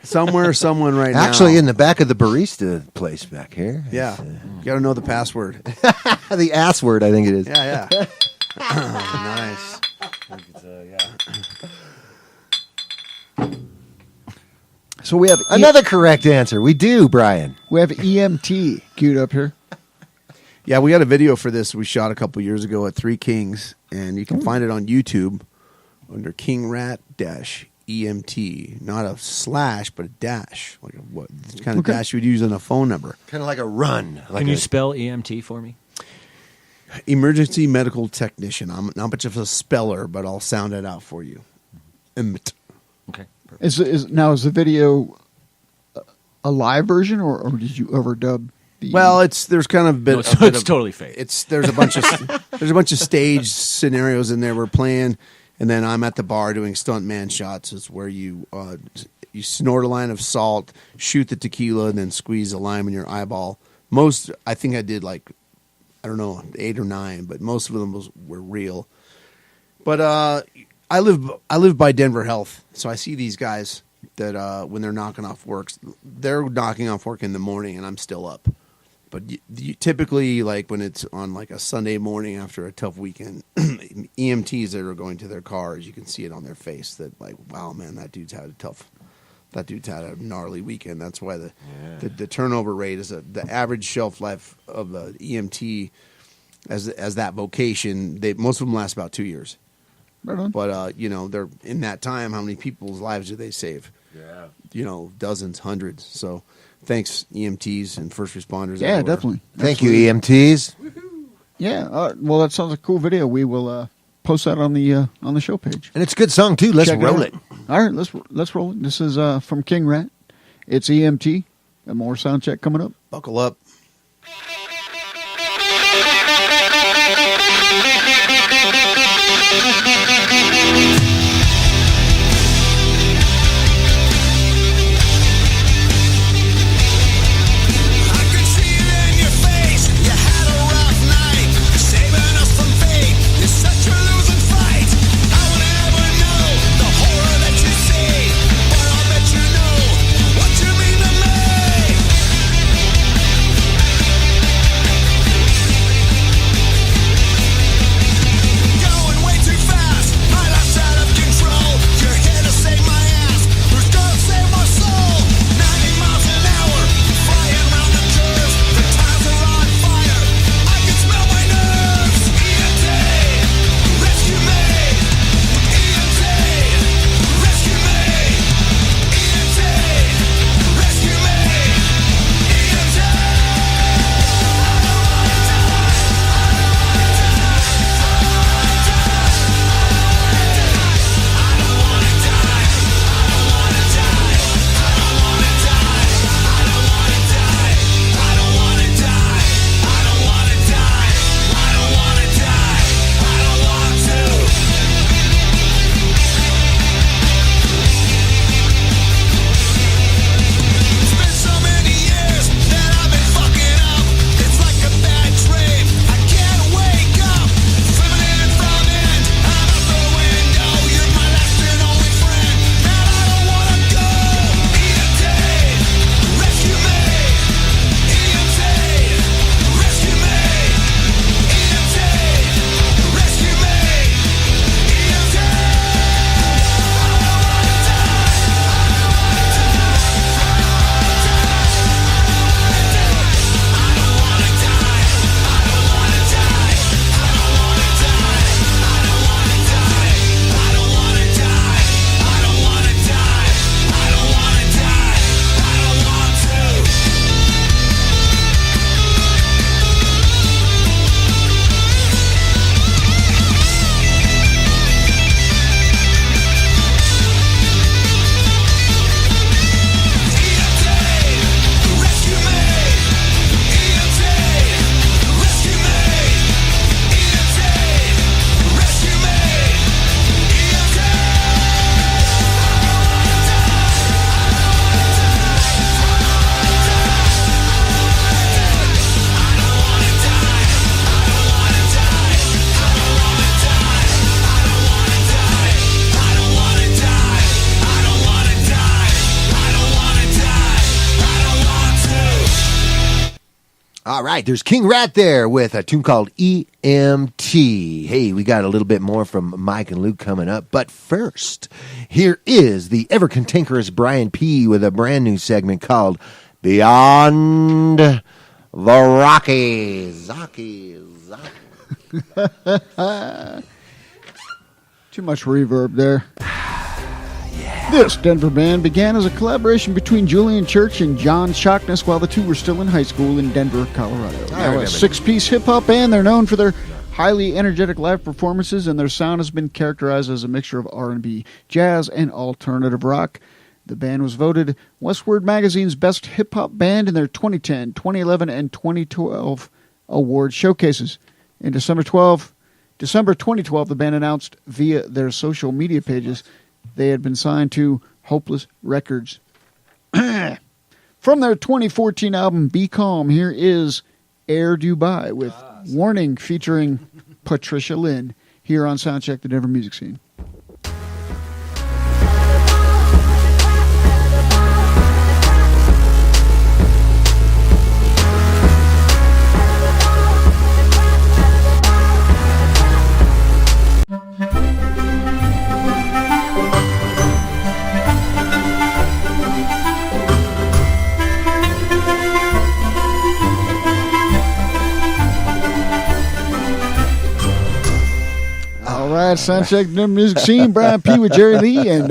Someone right now. Actually, in the back of the barista place back here. Yeah. You got to know the password. The ass word, I think it is. Yeah. Nice. So we have another correct answer. We do, Brian. We have EMT queued up here. Yeah, we got a video for this we shot a couple years ago at Three Kings, and you can find it on YouTube under King Rat EMT, not a slash, but a dash, like what kind of dash you would use on a phone number. Kind of like a run. Can you spell EMT for me? Emergency medical technician. I'm not much of a speller, but I'll sound it out for you. Okay. Is the video a live version, or did you overdub? Well, there's kind of been it's totally fake. There's a bunch of stage scenarios in there we're playing, and then I'm at the bar doing stuntman shots. Is where you snort a line of salt, shoot the tequila, and then squeeze a lime in your eyeball. I think I did I don't know, 8 or 9, but most of them were real. But I live by Denver Health, so I see these guys that when they're knocking off work, they're knocking off work in the morning, and I'm still up. But you typically, when it's on a Sunday morning after a tough weekend, EMTs that are going to their cars, you can see it on their face that wow, man, that dude's had a gnarly weekend. That's why the turnover rate is the average shelf life of the EMT as that vocation. Most of them last about 2 years. Right on. But they're in that time. How many people's lives do they save? Yeah, dozens, hundreds. So. Thanks, EMTs and first responders. Yeah, everywhere. definitely. Thank you, EMTs. Yeah, well, that sounds like a cool video. We will post that on the show page. And it's a good song too. Let's roll it. All right, let's roll it. This is from King Rat. It's EMT. Got more sound check coming up. Buckle up. All right, there's King Rat there with a tune called EMT. Hey, we got a little bit more from Mike and Luke coming up. But first, here is the ever-cantankerous Brian P. with a brand new segment called Beyond the Rockies. Too much reverb there. This Denver band began as a collaboration between Julian Church and John Shockness while the two were still in high school in Denver, Colorado. Now a six-piece hip-hop band, they're known for their highly energetic live performances, and their sound has been characterized as a mixture of R&B, jazz, and alternative rock. The band was voted Westward Magazine's Best Hip-Hop Band in their 2010, 2011, and 2012 award showcases. In December 2012, the band announced via their social media pages they had been signed to Hopeless Records. From their 2014 album Be Calm, here is Air Dubai with Warning featuring Patricia Lynn here on Soundcheck, the Denver music scene. All right, Soundcheck, the Denver music scene. Brian P. with Jerry Lee and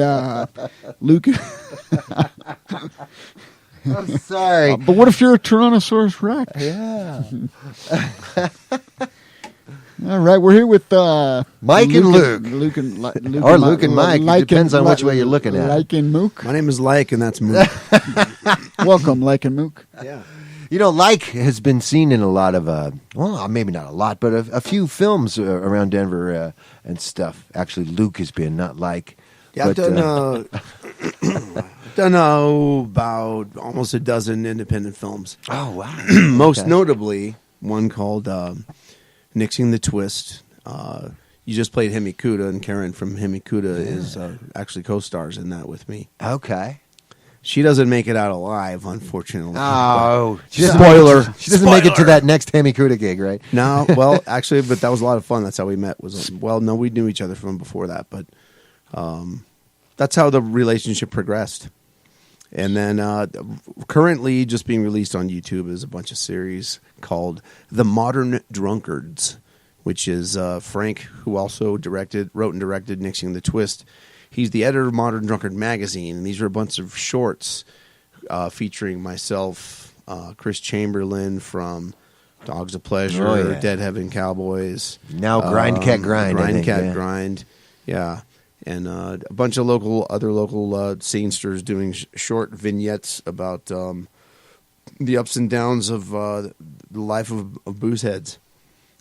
Luke. I'm sorry. But what if you're a Tyrannosaurus Rex? Yeah. All right, we're here with Mike and Luke. Luke and Mike. It depends on which way you're looking at. Like and Mook. My name is Like, and that's Mook. Welcome, Like and Mook. Yeah. You know, Like has been seen in a lot of, well, maybe not a lot, but a few films around Denver and stuff. Actually, Luke has been, not Like. Yeah, I've done about almost a dozen independent films. Oh, wow. Most notably, one called Nixing the Twist. You just played Hemikuda, and Karen from Hemikuda is actually co-stars in that with me. Okay. She doesn't make it out alive, unfortunately. Oh, spoiler! She doesn't make it to that next Hemikuda gig, right? No, well, actually, but that was a lot of fun. That's how we met. No, we knew each other from before that, but that's how the relationship progressed. And then currently, just being released on YouTube is a bunch of series called The Modern Drunkards, which is Frank, who also wrote and directed Nixing the Twist. He's the editor of Modern Drunkard magazine, and these are a bunch of shorts featuring myself, Chris Chamberlain from Dogs of Pleasure, Dead Heaven Cowboys. Now Grind Cat Grind. Grind. Yeah. And a bunch of other local scenesters doing short vignettes about the ups and downs of the life of booze heads.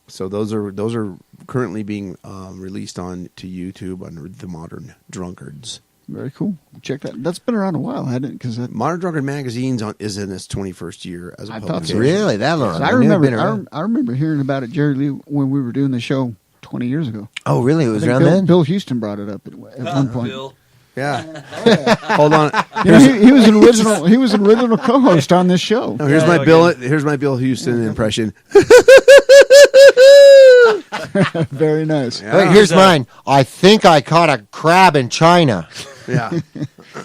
So those are currently being released to YouTube under The Modern Drunkards. Very cool. Check that. That's been around a while, hasn't it? Because Modern Drunkard magazine is in its 21st year as a publication. Really that long. I remember hearing about it, Jerry Lee, when we were doing the show 20 years ago. Oh, really? It was around Bill, then? Bill Houston brought it up at one point. Bill. Yeah. Hold on. He was an original co-host on this show. Oh, here's my Bill. Here's my Bill Houston impression. Very nice. Yeah. Wait, here's mine. I think I caught a crab in China. Yeah.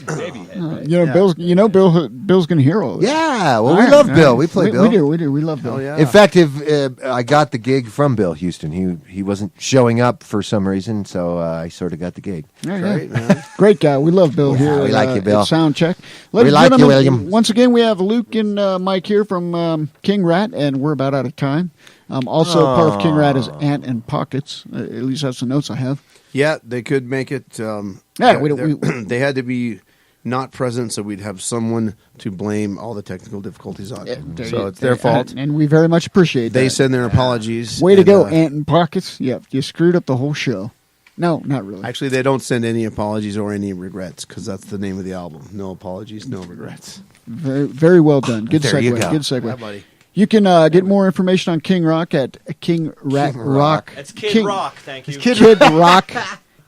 Bill's going to hear all of this. Yeah. Well, we love Bill. We play Bill. We do. We love Bill. Yeah. In fact, if I got the gig from Bill Houston, he wasn't showing up for some reason, so I sort of got the gig. Great, man. Great guy. We love Bill here. We like you, Bill. At Soundcheck. We like you, William. Once again, we have Luke and Mike here from King Rat, and we're about out of time. Also, part of King Rat is Ant and Pockets. At least that's the notes I have. Yeah, they could make it. They had to be not present, so we'd have someone to blame all the technical difficulties on. So it's their fault. And we very much appreciate that. They send their apologies. Way to go, Ant and Pockets. Yeah, you screwed up the whole show. No, not really. Actually, they don't send any apologies or any regrets, because that's the name of the album. No apologies, no regrets. Very, very well done. Good there segue. You go. Good segue. Yeah, buddy. You can get more information on King Rock at King Rat Rock. That's Kid Rock, thank you. Kid Rock.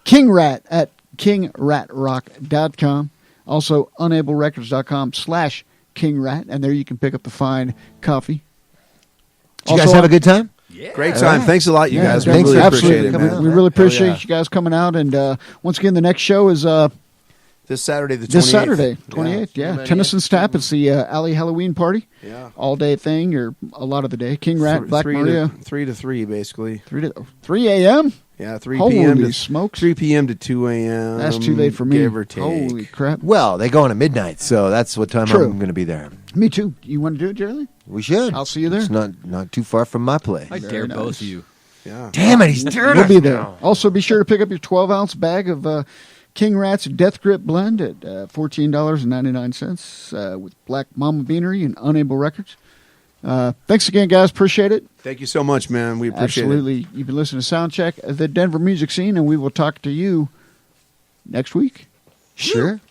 King Rat at kingratrock.com. Also, unablerecords.com/KingRat. And there you can pick up the fine coffee. Did you guys have a good time? Yeah. Great time. Thanks a lot, you guys. We Thanks, really appreciate it, man. We really appreciate you guys coming out. And once again, the next show is this Saturday, the 28th. This Saturday, 28th, yeah. Tennyson's Tap. It's the Alley Halloween party. Yeah. All day thing, or a lot of the day. King Rat, Black Maria. 3 to 3, basically. 3 a.m.? Yeah, 3 Holy p.m. to smokes. 3 p.m. to 2 a.m. That's too late for me. Give or take. Holy crap. Well, they go on at midnight, so that's what time True. I'm going to be there. Me too. You want to do it, Jerry? We should. I'll see you there. It's not too far from my place. I dare both of you. Yeah. Damn it, he's daring We'll us be there. now. Also, be sure to pick up your 12-ounce bag of King Rat's Death Grip Blend at $14.99 with Black Mama Beanery and Unable Records. Thanks again, guys. Appreciate it. Thank you so much, man. We appreciate Absolutely. You've been listening to Soundcheck, the Denver music scene, and we will talk to you next week. Sure.